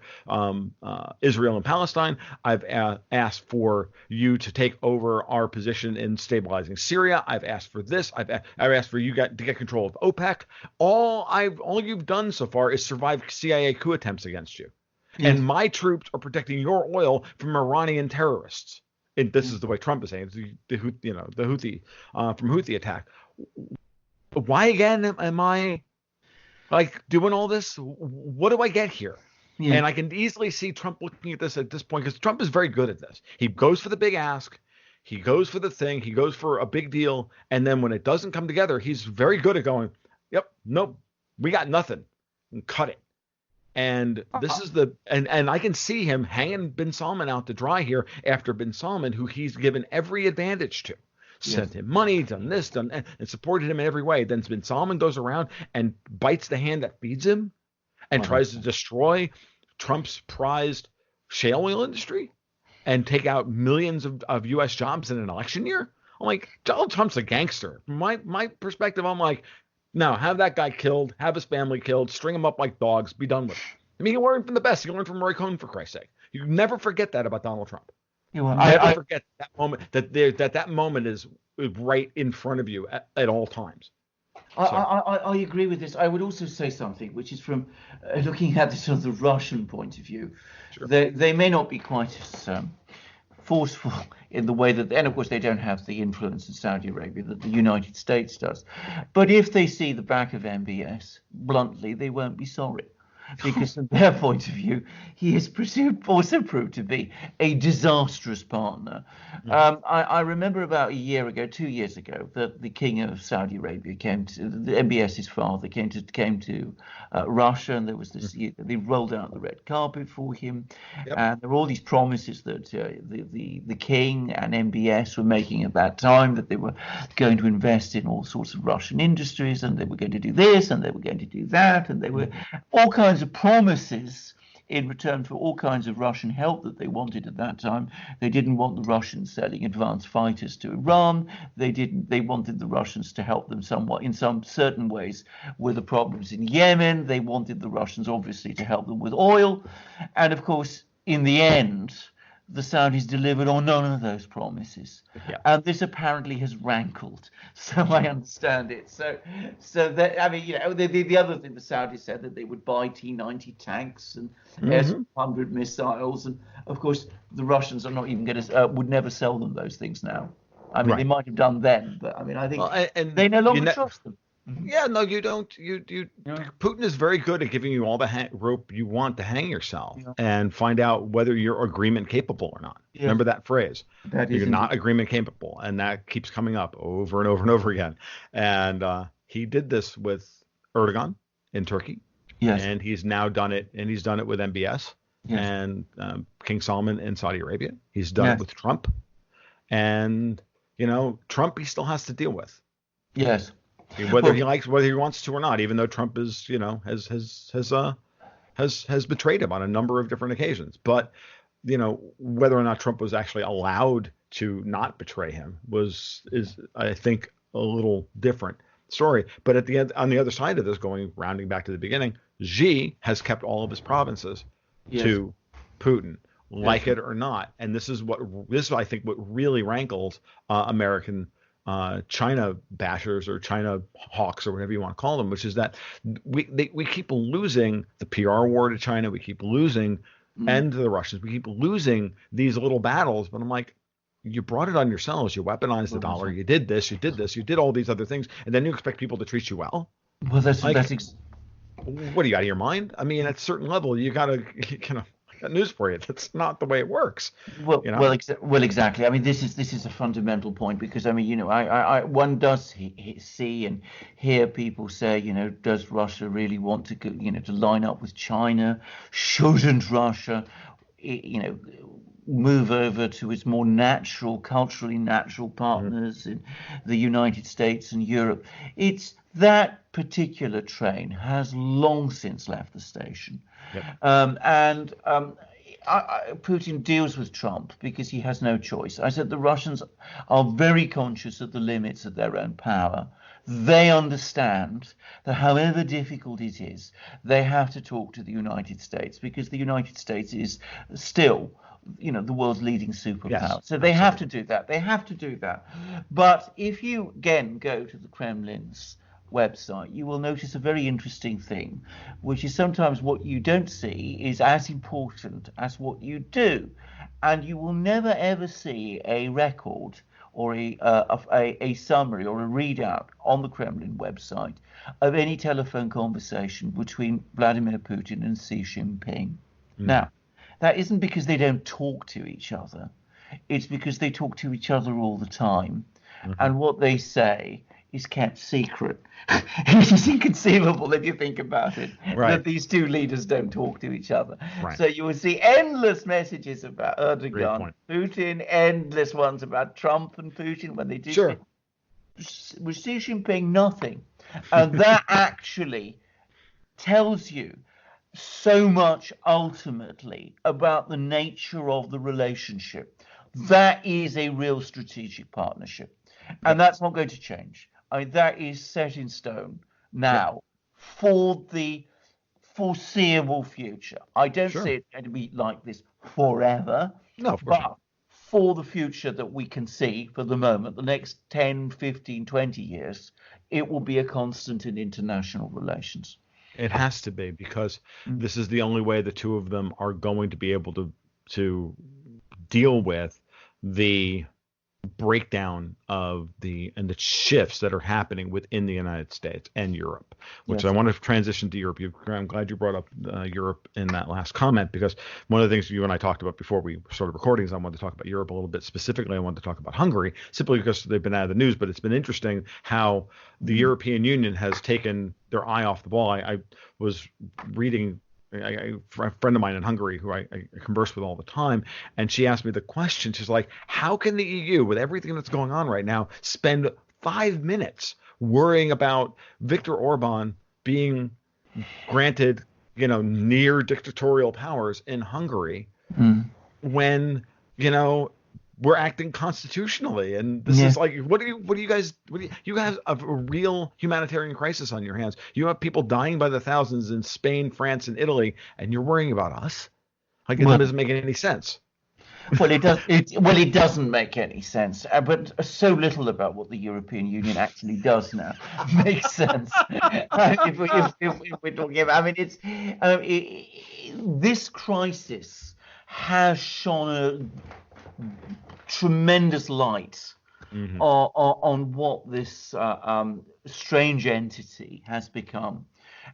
Israel and Palestine. I've asked for you to take over our position in stabilizing Syria. I've asked for this. I've asked for you to get control of OPEC. All you've done so far is survive CIA coup attempts against you, and my troops are protecting your oil from Iranian terrorists. And this is the way Trump is saying it, the Houthi from Houthi attack. Why again am I like doing all this? What do I get here? Yeah. And I can easily see Trump looking at this point because Trump is very good at this. He goes for the big ask. He goes for the thing. He goes for a big deal. And then when it doesn't come together, he's very good at going, yep, nope, we got nothing. And cut it. And this is and I can see him hanging bin Salman out to dry here after bin Salman, who he's given every advantage to, sent him money, done this, and supported him in every way. Then bin Salman goes around and bites the hand that feeds him and tries to destroy Trump's prized shale oil industry and take out millions of U.S. jobs in an election year. I'm like, Donald Trump's a gangster. From my perspective, I'm like, no, have that guy killed, have his family killed, string him up like dogs, be done with it. I mean, he learned from the best. He learned from Roy Cohn, for Christ's sake. You never forget that about Donald Trump. Never forget that moment, that moment is right in front of you at all times. So, I agree with this. I would also say something, which is from looking at this from the Russian point of view. sure. They may not be quite as forceful in the way that, and of course they don't have the influence in Saudi Arabia that the United States does. But if they see the back of MBS, bluntly, they won't be sorry. Because from their point of view, he has also proved to be a disastrous partner. I remember about a year ago, 2 years ago, that the King of Saudi Arabia came to the MBS's father came to Russia, and there was this. They rolled out the red carpet for him, Yep. and there were all these promises that the King and MBS were making at that time, that they were going to invest in all sorts of Russian industries, and they were going to do this, and they were going to do that, and they were all kinds of promises in return for all kinds of Russian help that they wanted at that time. They didn't want the Russians selling advanced fighters to Iran. They wanted the Russians to help them somewhat in some certain ways with the problems in Yemen. They wanted the Russians obviously to help them with oil. And of course, in the end, the Saudis delivered on none of those promises. Yeah. And this apparently has rankled. So I understand it. So that, I mean, the other thing the Saudis said, that they would buy T-90 tanks and S-100 missiles. And of course, the Russians are not even going to, would never sell them those things now. I mean, they might have done then, but I mean, I think and they no longer trust them. Yeah, no, you don't. Putin is very good at giving you all the rope you want to hang yourself and find out whether you're agreement capable or not. Yes. Remember that phrase. You're not indeed agreement capable, and that keeps coming up over and over and over again. And he did this with Erdogan in Turkey, and he's now done it, and he's done it with MBS and King Salman in Saudi Arabia. He's done it with Trump, and Trump he still has to deal with. Yes. Whether he wants to or not, even though Trump is, has betrayed him on a number of different occasions. But, whether or not Trump was actually allowed to not betray him is I think a little different story. But at the end, on the other side of this, rounding back to the beginning, Xi has kept all of his provinces to Putin, like it or not. And this is I think what really rankles American China bashers or China hawks or whatever you want to call them, which is that we keep losing the PR war to China, we keep losing and to the Russians, we keep losing these little battles. But I'm like, you brought it on yourselves, you weaponized the dollar, you did this, you did all these other things, and then you expect people to treat you well. Well, that's what are you, out of your mind? I mean, at a certain level, you gotta got news for you. That's not the way it works. Well, exactly. I mean, this is a fundamental point, because I mean, one does see and hear people say, does Russia really want to go, to line up with China? Shouldn't Russia, move over to its more culturally natural partners in the United States and Europe? It's that particular train has long since left the station. Putin deals with Trump because he has no choice. I said the Russians are very conscious of the limits of their own power. They understand that however difficult it is, they have to talk to the United States, because the United States is still the world's leading superpower. So they have to do that. But if you again go to the Kremlin's website, you will notice a very interesting thing, which is sometimes what you don't see is as important as what you do, and you will never ever see a record or a summary or a readout on the Kremlin website of any telephone conversation between Vladimir Putin and Xi Jinping. Now, that isn't because they don't talk to each other. It's because they talk to each other all the time, and what they say is kept secret. It is inconceivable, if you think about it, that these two leaders don't talk to each other. So you will see endless messages about Erdogan, Putin, endless ones about Trump and Putin when they do. With Xi Jinping, nothing. And that actually tells you so much ultimately about the nature of the relationship. That is a real strategic partnership. And that's not going to change. I mean, that is set in stone now for the foreseeable future. I don't see it going to be like this forever. No, of course not. for the future that we can see for the moment, the next 10, 15, 20 years, it will be a constant in international relations. It has to be, because this is the only way the two of them are going to be able to deal with the breakdown of the shifts that are happening within the United States and Europe, which Yes. I want to transition to Europe. I'm glad you brought up Europe in that last comment, because one of the things you and I talked about before we started recording is I wanted to talk about Europe a little bit. Specifically, I wanted to talk about Hungary, simply because they've been out of the news, but it's been interesting how the European Union has taken their eye off the ball. I was reading a friend of mine in Hungary who I converse with all the time, and she asked me the question. She's like, how can the EU, with everything that's going on right now, spend 5 minutes worrying about Viktor Orban being granted, near dictatorial powers in Hungary when, we're acting constitutionally? And this is like, you guys have a real humanitarian crisis on your hands. You have people dying by the thousands in Spain, France, and Italy, and you're worrying about us? Like, it doesn't make any sense. Well, it doesn't make any sense, but so little about what the European Union actually does now makes sense. If we're talking about, this crisis has shone a tremendous light on what this strange entity has become,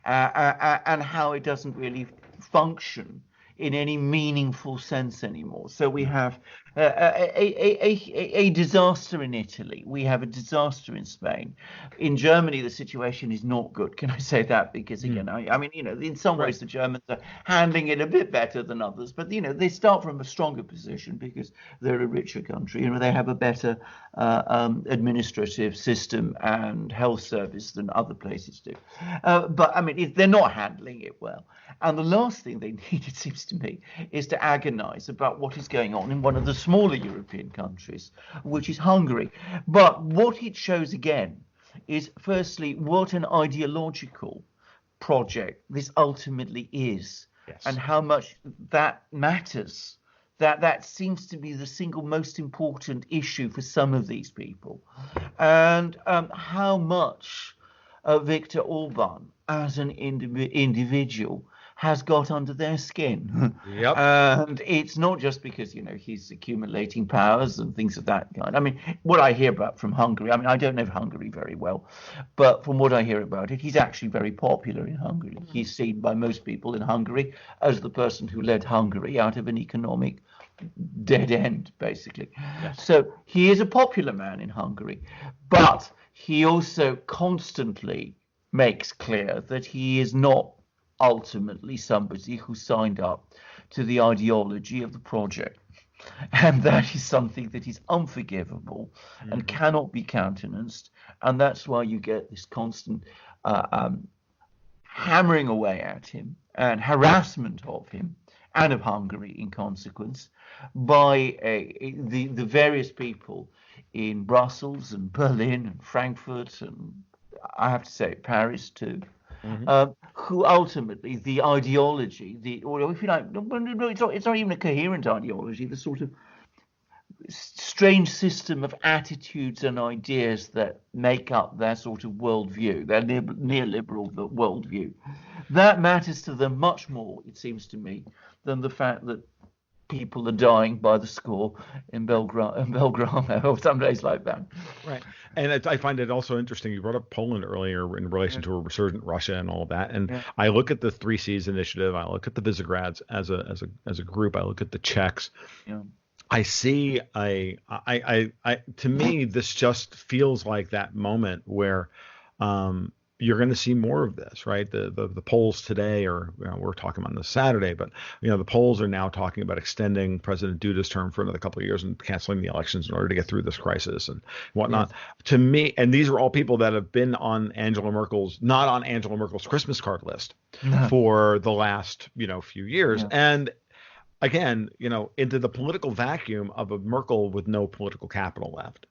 and how it doesn't really function in any meaningful sense anymore. So we have a disaster in Italy. We have a disaster in Spain. In Germany, the situation is not good. Can I say that? Because again, in some ways the Germans are handling it a bit better than others, but they start from a stronger position because they're a richer country. They have a better administrative system and health service than other places do. But they're not handling it well. And the last thing they need, it seems to me, is to agonize about what is going on in one of the smaller European countries, which is Hungary. But what it shows again is, firstly, what an ideological project this ultimately is, and how much that matters. That seems to be the single most important issue for some of these people, and how much Viktor Orban as an individual has got under their skin. Yep. And it's not just because, he's accumulating powers and things of that kind. What I hear about from Hungary, I don't know Hungary very well, but from what I hear about it, he's actually very popular in Hungary. He's seen by most people in Hungary as the person who led Hungary out of an economic dead end, basically. Yes. So he is a popular man in Hungary, but he also constantly makes clear that he is not ultimately somebody who signed up to the ideology of the project. And that is something that is unforgivable and cannot be countenanced. And that's why you get this constant hammering away at him and harassment of him and of Hungary in consequence by the various people in Brussels and Berlin and Frankfurt, and I have to say Paris too, who ultimately the ideology, or if you like, it's not even a coherent ideology, the sort of strange system of attitudes and ideas that make up their sort of worldview, their neoliberal worldview, that matters to them much more, it seems to me, than the fact that people are dying by the score in Belgrano or some place like that. Right. And I find it also interesting. You brought up Poland earlier in relation to a resurgent Russia and all of that. And I look at the Three Seas initiative. I look at the Visegráds as a group. I look at the Czechs. Yeah. I see to me, this just feels like that moment where you're going to see more of this, right? The polls today, or we're talking about this Saturday, but the polls are now talking about extending President Duda's term for another couple of years and canceling the elections in order to get through this crisis and whatnot. Yes. To me, and these are all people that have been on not on Angela Merkel's Christmas card list for the last few years, and again, into the political vacuum of a Merkel with no political capital left,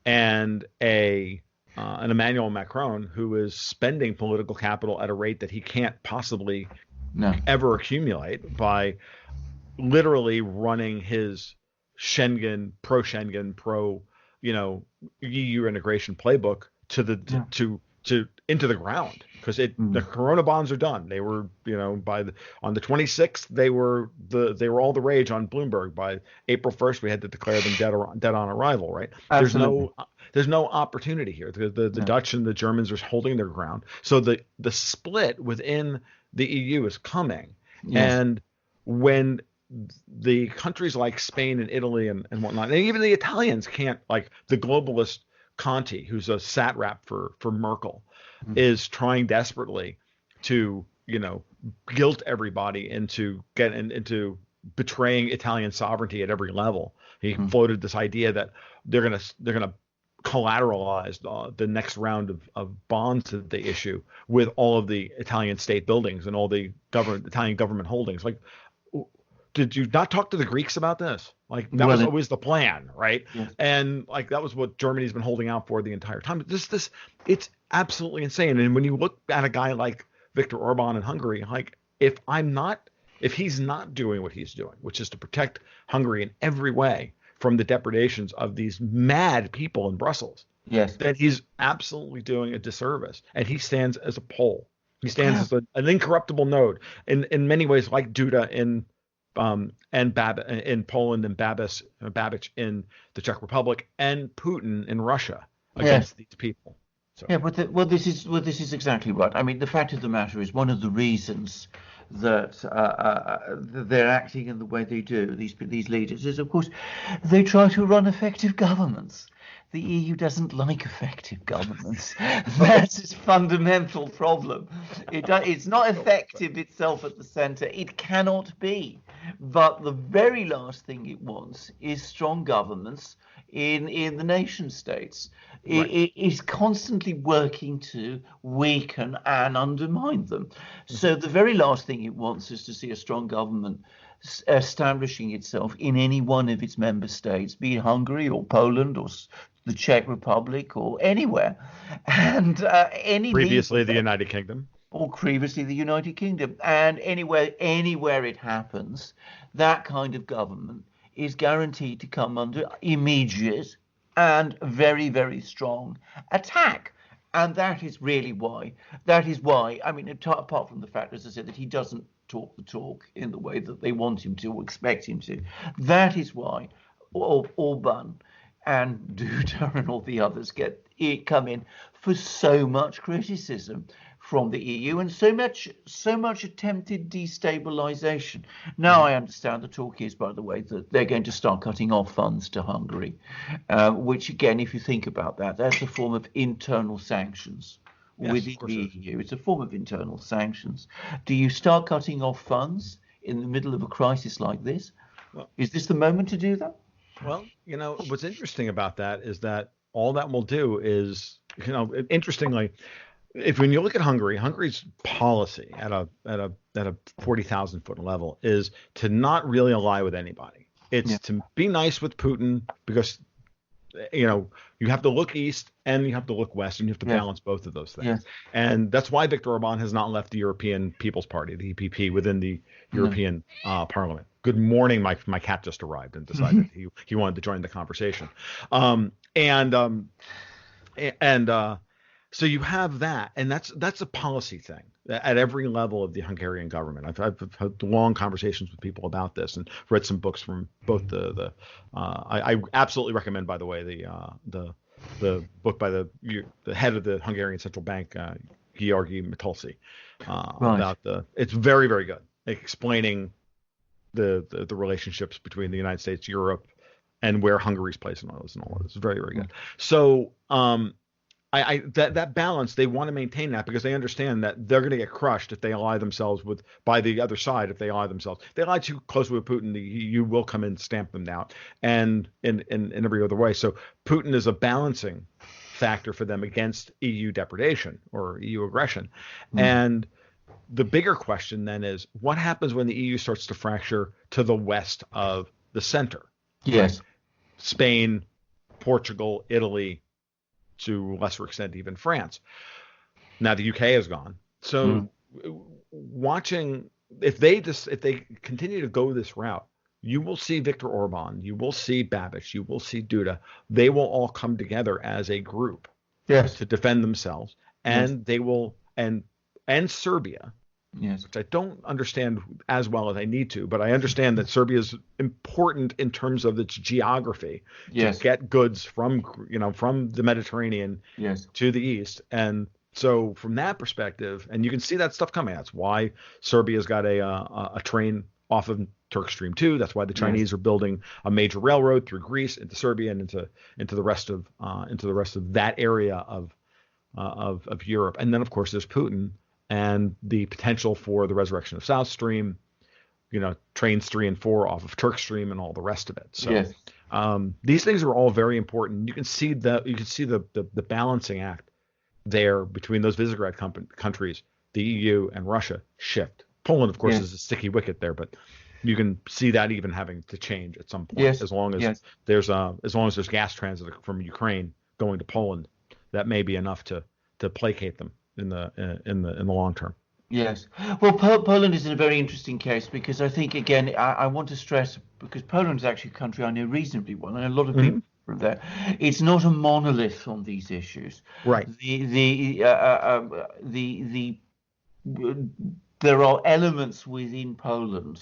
and an Emmanuel Macron who is spending political capital at a rate that he can't possibly ever accumulate by literally running his Schengen, you know, EU integration playbook to the to into the ground, because the Corona bonds are done. They were, you know, on the 26th they were all the rage on Bloomberg. By April 1st we had to declare them dead on arrival. Right? Absolutely. There's no opportunity here. The Dutch and the Germans are holding their ground. So the split within the EU is coming, and when the countries like Spain and Italy and whatnot, and even the Italians can't, like the globalist Conte, who's a satrap for Merkel, is trying desperately to, you know, guilt everybody into betraying Italian sovereignty at every level. He floated this idea that they're gonna collateralize the next round of bonds that they issue with all of the Italian state buildings and all the Italian government holdings. Like, did you not talk to the Greeks about this? Like, that was always the plan, right? Yes. And like, that was what Germany's been holding out for the entire time. It's absolutely insane. And when you look at a guy like Viktor Orban in Hungary, like, if he's not doing what he's doing, which is to protect Hungary in every way from the depredations of these mad people in Brussels, then he's absolutely doing a disservice. And he stands as a pole. He stands as an incorruptible node in many ways, like Duda in Poland, and Babiš in the Czech Republic, and Putin in Russia against these people. So. Yeah, but this is exactly right. I mean, the fact of the matter is, one of the reasons that they're acting in the way they do, these leaders, is, of course, they try to run effective governments. The EU doesn't like effective governments. That's its fundamental problem. It's not effective itself at the center. It cannot be. But the very last thing it wants is strong governments in the nation states. Right. It is constantly working to weaken and undermine them. So the very last thing it wants is to see a strong government establishing itself in any one of its member states, be it Hungary or Poland or the Czech Republic or anywhere. And previously the United Kingdom. Or previously the United Kingdom. And anywhere it happens, that kind of government is guaranteed to come under immediate and very, very strong attack. And that is why, I mean, apart from the fact, as I said, that he doesn't talk the talk in the way that they want him to or expect him to, that is why Orban and Duda and all the others come in for so much criticism from the EU and so much attempted destabilization. Now I understand the talk is, by the way, that they're going to start cutting off funds to Hungary, which again, if you think about that, that's a form of internal sanctions within the EU. It's a form of internal sanctions. Do you start cutting off funds in the middle of a crisis like this? Well, is this the moment to do that? Well, you know, what's interesting about that is that all that will do is, you know, interestingly, when you look at Hungary's policy at a 40,000 foot level is to not really ally with anybody. It's to be nice with Putin, because, you know, you have to look east and you have to look west, and you have to balance both of those things. And that's why Viktor Orban has not left the European People's Party, the EPP, within the European Parliament. Good morning, my cat just arrived and decided he wanted to join the conversation. So you have that, and that's a policy thing at every level of the Hungarian government. I've had long conversations with people about this and read some books from both I absolutely recommend, by the way, the book by the head of the Hungarian Central Bank, Georgi Matolsi, about it's very, very good, explaining the relationships between the United States, Europe, and where Hungary's place in all this and all of this. It's very, very good. So that balance, they want to maintain that, because they understand that they're going to get crushed if they ally themselves by the other side. If they ally too closely with Putin, the EU will come in and stamp them down, and in every other way. So Putin is a balancing factor for them against EU depredation or EU aggression. And the bigger question then is, what happens when the EU starts to fracture to the west of the center? Yes. Right? Spain, Portugal, Italy, to a lesser extent even France. Now the UK is gone. So watching, if they continue to go this route, you will see Viktor Orban, you will see Babiš, you will see Duda. They will all come together as a group Yes. to defend themselves, Yes. and they will and Serbia, Yes. which I don't understand as well as I need to, but I understand that Serbia is important in terms of its geography to Yes. get goods from from the Mediterranean Yes. to the east. And so from that perspective, and you can see that stuff coming. That's why Serbia's got a train off of Turk Stream 2. That's why the Chinese are building a major railroad through Greece into Serbia and into the rest of that area of Europe. And then of course there's Putin and the potential for the resurrection of South Stream, trains 3 and 4 off of Turk Stream and all the rest of it. So these things are all very important. You can see the balancing act there between those Visegrad countries, the EU and Russia shift. Poland, of course, is a sticky wicket there, but you can see that even having to change at some point, as long as there's gas transit from Ukraine going to Poland, that may be enough to placate them in the long term. Yes. Well, Poland is in a very interesting case because I think, again, I want to stress, because Poland is actually a country I know reasonably well, and a lot of people from there. It's not a monolith on these issues. Right. There are elements within Poland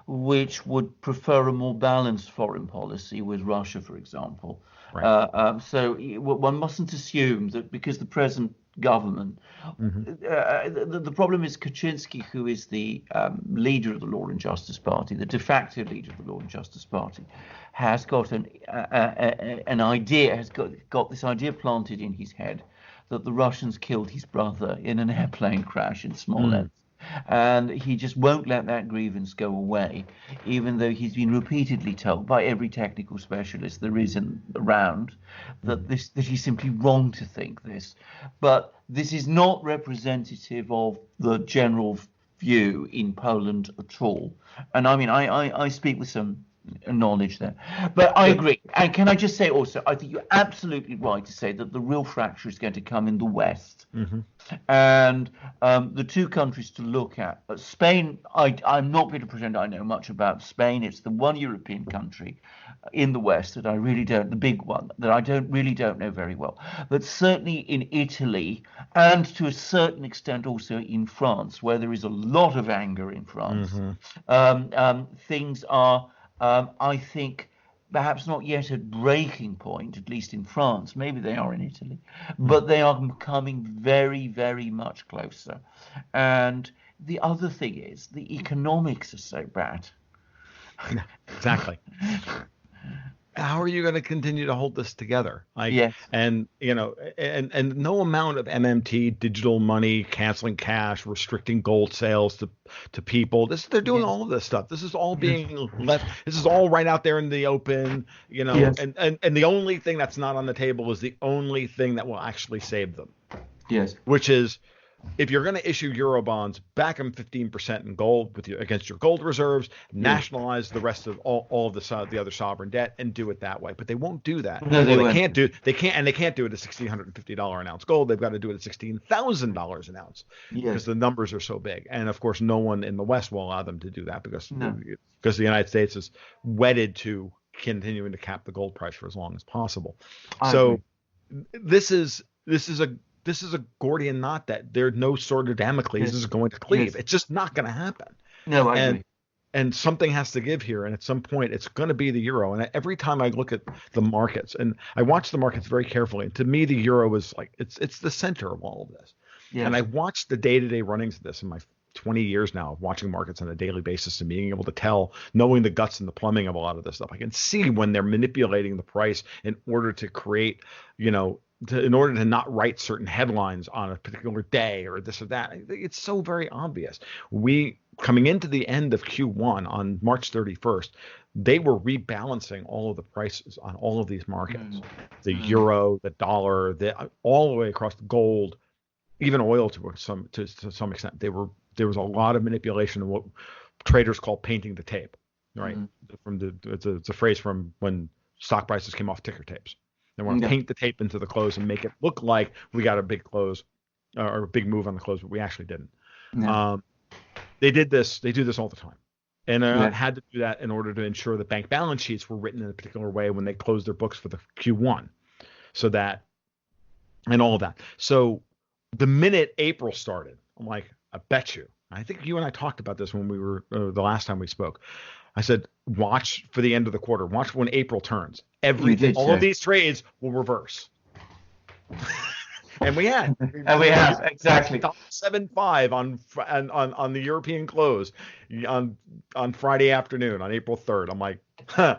which would prefer a more balanced foreign policy with Russia, for example. Right. So one mustn't assume that because the present government, the problem is Kaczynski, who is the leader of the Law and Justice Party, the de facto leader of the Law and Justice Party, has got an idea, has got this idea planted in his head that the Russians killed his brother in an airplane crash in Smolensk. And he just won't let that grievance go away, even though he's been repeatedly told by every technical specialist there is around that he's simply wrong to think this. But this is not representative of the general view in Poland at all. And I mean, I speak with some knowledge there, but I agree. And can I just say also, I think you're absolutely right to say that the real fracture is going to come in the West. And the two countries to look at, Spain, I'm not going to pretend I know much about Spain. It's the one European country in the West that I really don't, the big one, that I really don't know very well. But certainly in Italy, and to a certain extent also in France, where there is a lot of anger in France, things are, I think, perhaps not yet at breaking point, at least in France. Maybe they are in Italy, but they are coming very, very much closer. And the other thing is the economics are so bad. Exactly. How are you going to continue to hold this together? Yes. And and no amount of MMT, digital money, canceling cash, restricting gold sales to people. They're doing all of this stuff. This is all being left. This is all right out there in the open. And the only thing that's not on the table is the only thing that will actually save them. Yes. Which is, if you're going to issue Euro bonds, back them 15% in gold against your gold reserves, nationalize the rest of all of the other sovereign debt, and do it that way. But they won't do that. No, they can't do it at $1,650 an ounce gold. They've got to do it at $16,000 an ounce because the numbers are so big. And of course, no one in the West will allow them to do that because the United States is wedded to continuing to cap the gold price for as long as possible. So this is a Gordian knot that there's no sword of Damocles is going to cleave. It's just not going to happen. No, I agree. And something has to give here. And at some point, it's going to be the euro. And every time I look at the markets, and I watch the markets very carefully, and to me, the euro is like it's the center of all of this. Yes. And I watched the day-to-day runnings of this in my 20 years now of watching markets on a daily basis and being able to tell, knowing the guts and the plumbing of a lot of this stuff. I can see when they're manipulating the price in order to create, in order to not write certain headlines on a particular day or this or that. It's so very obvious. Coming into the end of Q1 on March 31st, they were rebalancing all of the prices on all of these markets. The euro, the dollar, all the way across the gold, even oil to some extent. There was a lot of manipulation of what traders call painting the tape, right? It's a phrase from when stock prices came off ticker tapes. They want to paint the tape into the close and make it look like we got a big close or a big move on the close, but we actually didn't. No. They did this. They do this all the time. And Yeah. had to do that in order to ensure that bank balance sheets were written in a particular way when they closed their books for the Q1. So that, and all of that. So the minute April started, I'm like, I bet you. I think you and I talked about this when we were the last time we spoke. I said, watch for the end of the quarter. Watch when April turns. You Everything, did all of say. these trades will reverse. And we had. And we have, exactly. $7.5 on the European close on Friday afternoon on April 3rd. I'm like, huh.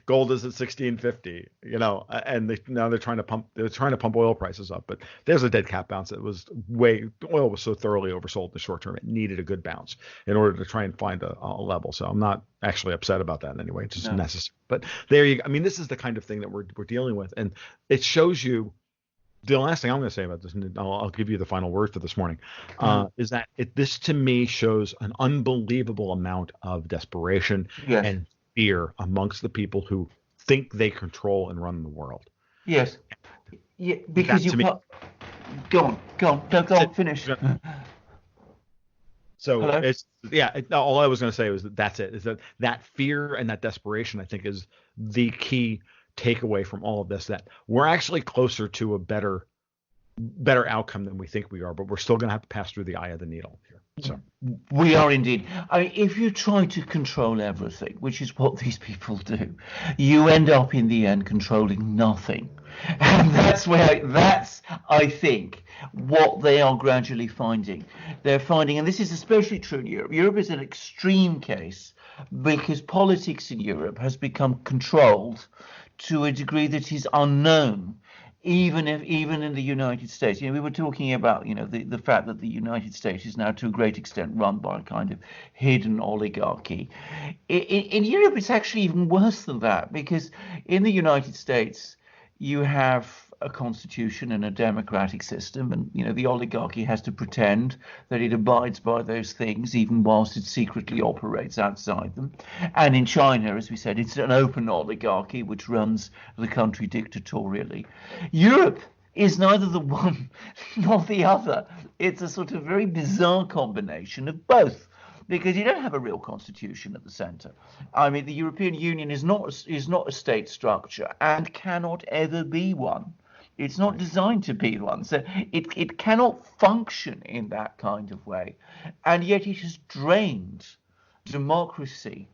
Gold is at 1650, and now they're trying to pump oil prices up, but there's a dead cat bounce. Oil was so thoroughly oversold in the short term, it needed a good bounce in order to try and find a level. So I'm not actually upset about that in any way. It's just necessary. But there you go. I mean, this is the kind of thing that we're dealing with, and it shows you. The last thing I'm going to say about this, and I'll give you the final word for this morning, is that this to me shows an unbelievable amount of desperation and fear amongst the people who think they control and run the world. Yes. Yeah, because go on, finish. So Hello? all I was going to say was that's it. Is that fear and that desperation, I think, is the key takeaway from all of this, that we're actually closer to a better outcome than we think we are, but we're still going to have to pass through the eye of the needle here. So we are indeed. I mean, if you try to control everything, which is what these people do, you end up in the end controlling nothing. And that's I think, what they are gradually finding. They're finding, and this is especially true in Europe. Europe is an extreme case because politics in Europe has become controlled to a degree that is unknown, even in the United States. We were talking about the fact that the United States is now to a great extent run by a kind of hidden oligarchy. In Europe, it's actually even worse than that, because in the United States you have a constitution and a democratic system, and the oligarchy has to pretend that it abides by those things even whilst it secretly operates outside them. And in China, as we said, it's an open oligarchy which runs the country dictatorially. Europe is neither the one nor the other. It's a sort of very bizarre combination of both, because you don't have a real constitution at the center. I mean, the European Union is not a state structure and cannot ever be one. It's not designed to be one, so it cannot function in that kind of way. And yet it has drained democracy.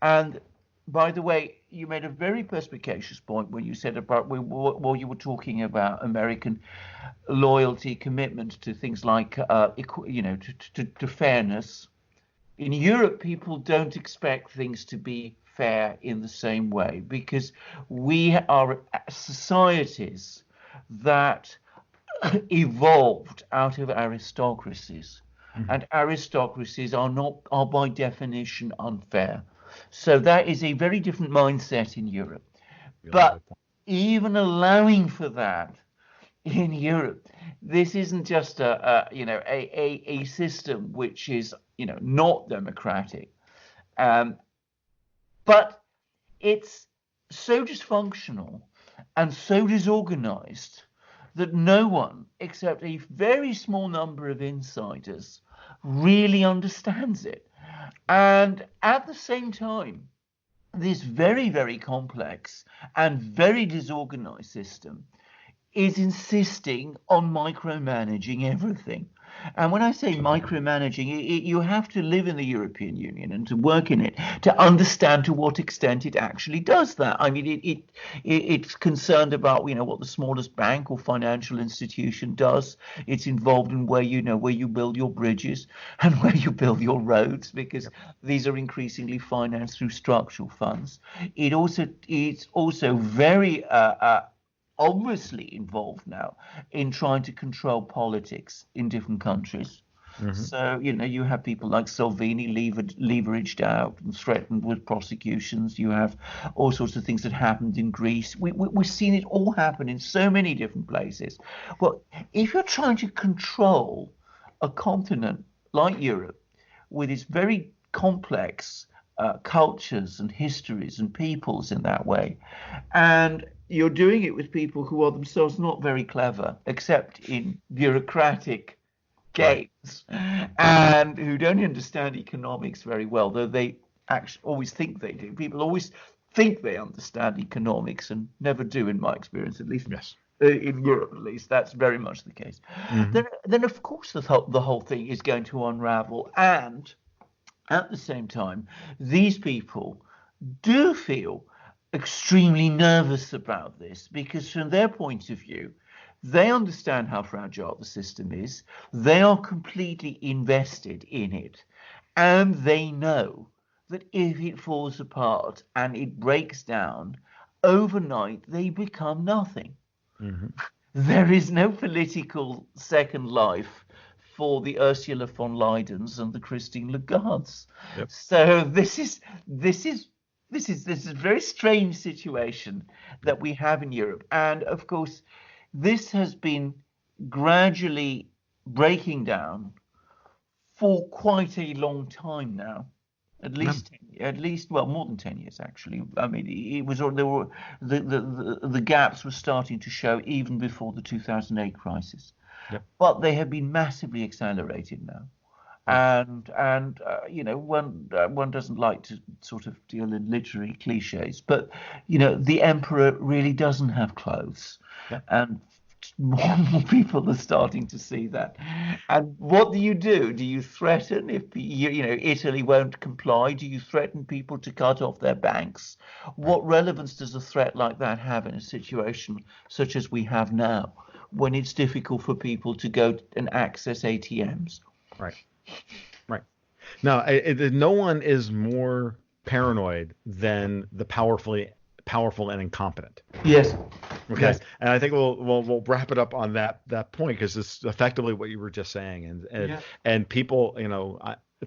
And by the way, you made a very perspicacious point when you said about, while you were talking about American loyalty, commitment to things like, to fairness. In Europe, people don't expect things to be fair in the same way, because we are societies that evolved out of aristocracies, and aristocracies are by definition unfair. So that is a very different mindset in Europe. But even allowing for that in Europe, this isn't just a system which is not democratic, but it's so dysfunctional and so disorganized that no one except a very small number of insiders really understands it. And at the same time, this very, very complex and very disorganized system is insisting on micromanaging everything. And when I say micromanaging, you have to live in the European Union and to work in it to understand to what extent it actually does that. I mean, it's concerned about what the smallest bank or financial institution does. It's involved in where you build your bridges and where you build your roads, because these are increasingly financed through structural funds. It's also very obviously involved now in trying to control politics in different countries. So, you have people like Salvini leveraged out and threatened with prosecutions. You have all sorts of things that happened in Greece. We've seen it all happen in so many different places. Well, if you're trying to control a continent like Europe with its very complex cultures and histories and peoples in that way, and you're doing it with people who are themselves not very clever, except in bureaucratic games and who don't understand economics very well, though they actually always think they do. People always think they understand economics and never do, in my experience, at least. Yes. In Europe, at least, that's very much the case. Mm-hmm. Then, of course, the whole thing is going to unravel. And at the same time, these people do feel extremely nervous about this because, from their point of view, they understand how fragile the system is. They are completely invested in it. And they know that if it falls apart and it breaks down, overnight they become nothing. Mm-hmm. There is no political second life for the Ursula von Leydens and the Christine Lagardes. Yep. So this is a very strange situation that we have in Europe. And of course, this has been gradually breaking down for quite a long time now. At least, well, more than 10 years, actually. I mean, it was there were the gaps were starting to show even before the 2008 crisis, but they have been massively accelerated now. And you know, one doesn't like to sort of deal in literary cliches, but you know, the emperor really doesn't have clothes, and more and more people are starting to see that. And what do? Do you threaten if Italy won't comply? Do you threaten people to cut off their banks? What relevance does a threat like that have in a situation such as we have now, when it's difficult for people to go and access ATMs? Right. No, no one is more paranoid than the powerful and incompetent. Yes. Okay. Yes. And I think we'll wrap it up on that point, because it's effectively what you were just saying. And people, you know,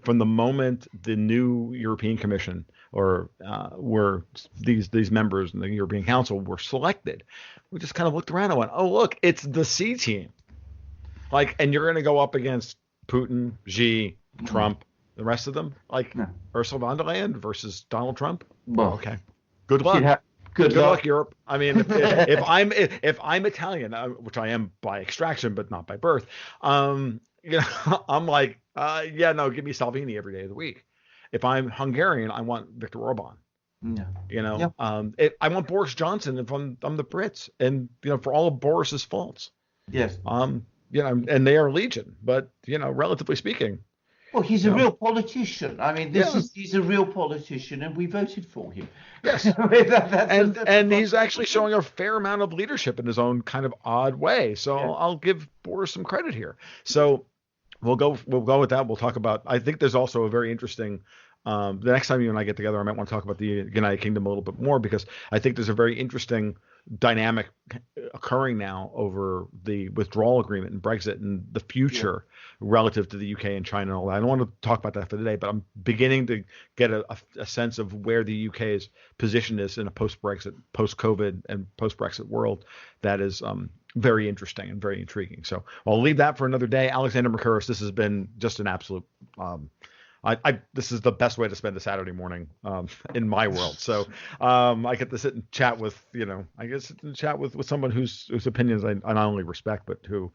from the moment the new European Commission or were these members in the European Council were selected, we just kind of looked around and went, oh, look, it's the C team. Like, and you're going to go up against Putin, Xi, Trump, the rest of them, like Ursula von der Leyen versus Donald Trump. Well, okay. Good luck. Yeah. Good luck, Europe. I mean, if I'm Italian, which I am by extraction but not by birth, you know, I'm like, give me Salvini every day of the week. If I'm Hungarian, I want Viktor Orban. Yeah. You know, I want Boris Johnson if I'm the Brits, and you know, for all of Boris's faults. Yes. You know, and they are legion, but you know, relatively speaking. Well, he's a real politician. I mean, he's a real politician, and we voted for him. Yes. And he's actually showing a fair amount of leadership in his own kind of odd way. So I'll give Boris some credit here. So we'll go with that. We'll talk about, I think there's also a very interesting, the next time you and I get together, I might want to talk about the United Kingdom a little bit more, because I think there's a very interesting dynamic occurring now over the withdrawal agreement and Brexit and the future relative to the UK and China and all that. I don't want to talk about that for today, but I'm beginning to get a sense of where the UK's position is in a post-Brexit, post-COVID and post-Brexit world that is very interesting and very intriguing. So I'll leave that for another day. Alexander Mercouris, this has been just an absolute this is the best way to spend a Saturday morning in my world. So I get to sit and chat with, you know, with someone whose opinions I not only respect, but who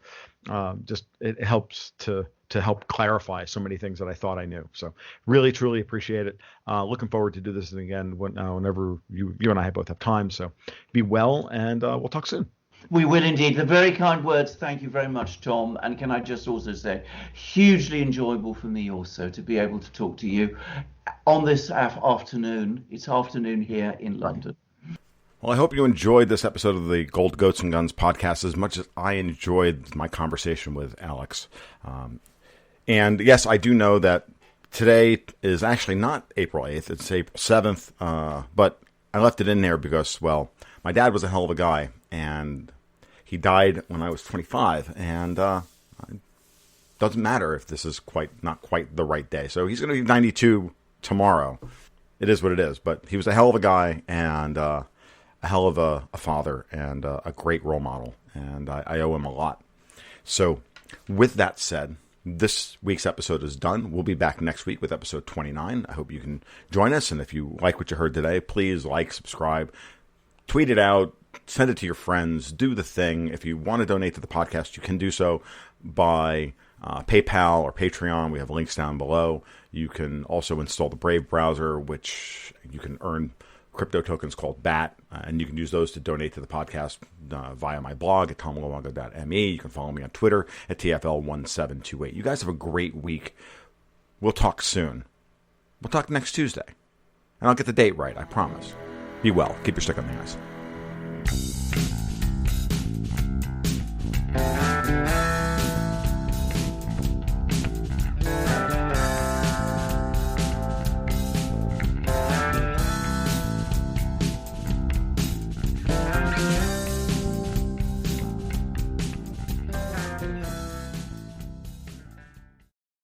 just it helps to help clarify so many things that I thought I knew. So really, truly appreciate it. Looking forward to do this again whenever you and I both have time. So be well, and we'll talk soon. We will indeed. The very kind words. Thank you very much, Tom. And can I just also say, hugely enjoyable for me also to be able to talk to you on this afternoon. It's afternoon here in London. Well, I hope you enjoyed this episode of the Gold, Goats, and Guns podcast as much as I enjoyed my conversation with Alex. And yes, I do know that today is actually not April 8th. It's April 7th. But I left it in there because, well, my dad was a hell of a guy, and he died when I was 25, and it doesn't matter if this is not quite the right day. So he's going to be 92 tomorrow. It is what it is, but he was a hell of a guy, and a hell of a father, and a great role model, and I owe him a lot. So with that said, this week's episode is done. We'll be back next week with episode 29. I hope you can join us, and if you like what you heard today, please like, subscribe, tweet it out, send it to your friends, do the thing. If you want to donate to the podcast, you can do so by PayPal or Patreon. We have links down below. You can also install the Brave browser, which you can earn crypto tokens called BAT, and you can use those to donate to the podcast via my blog at tomluongo.me. You can follow me on Twitter at TFL1728. You guys have a great week. We'll talk soon. We'll talk next Tuesday. And I'll get the date right, I promise. Be well. Keep your stick on the ice.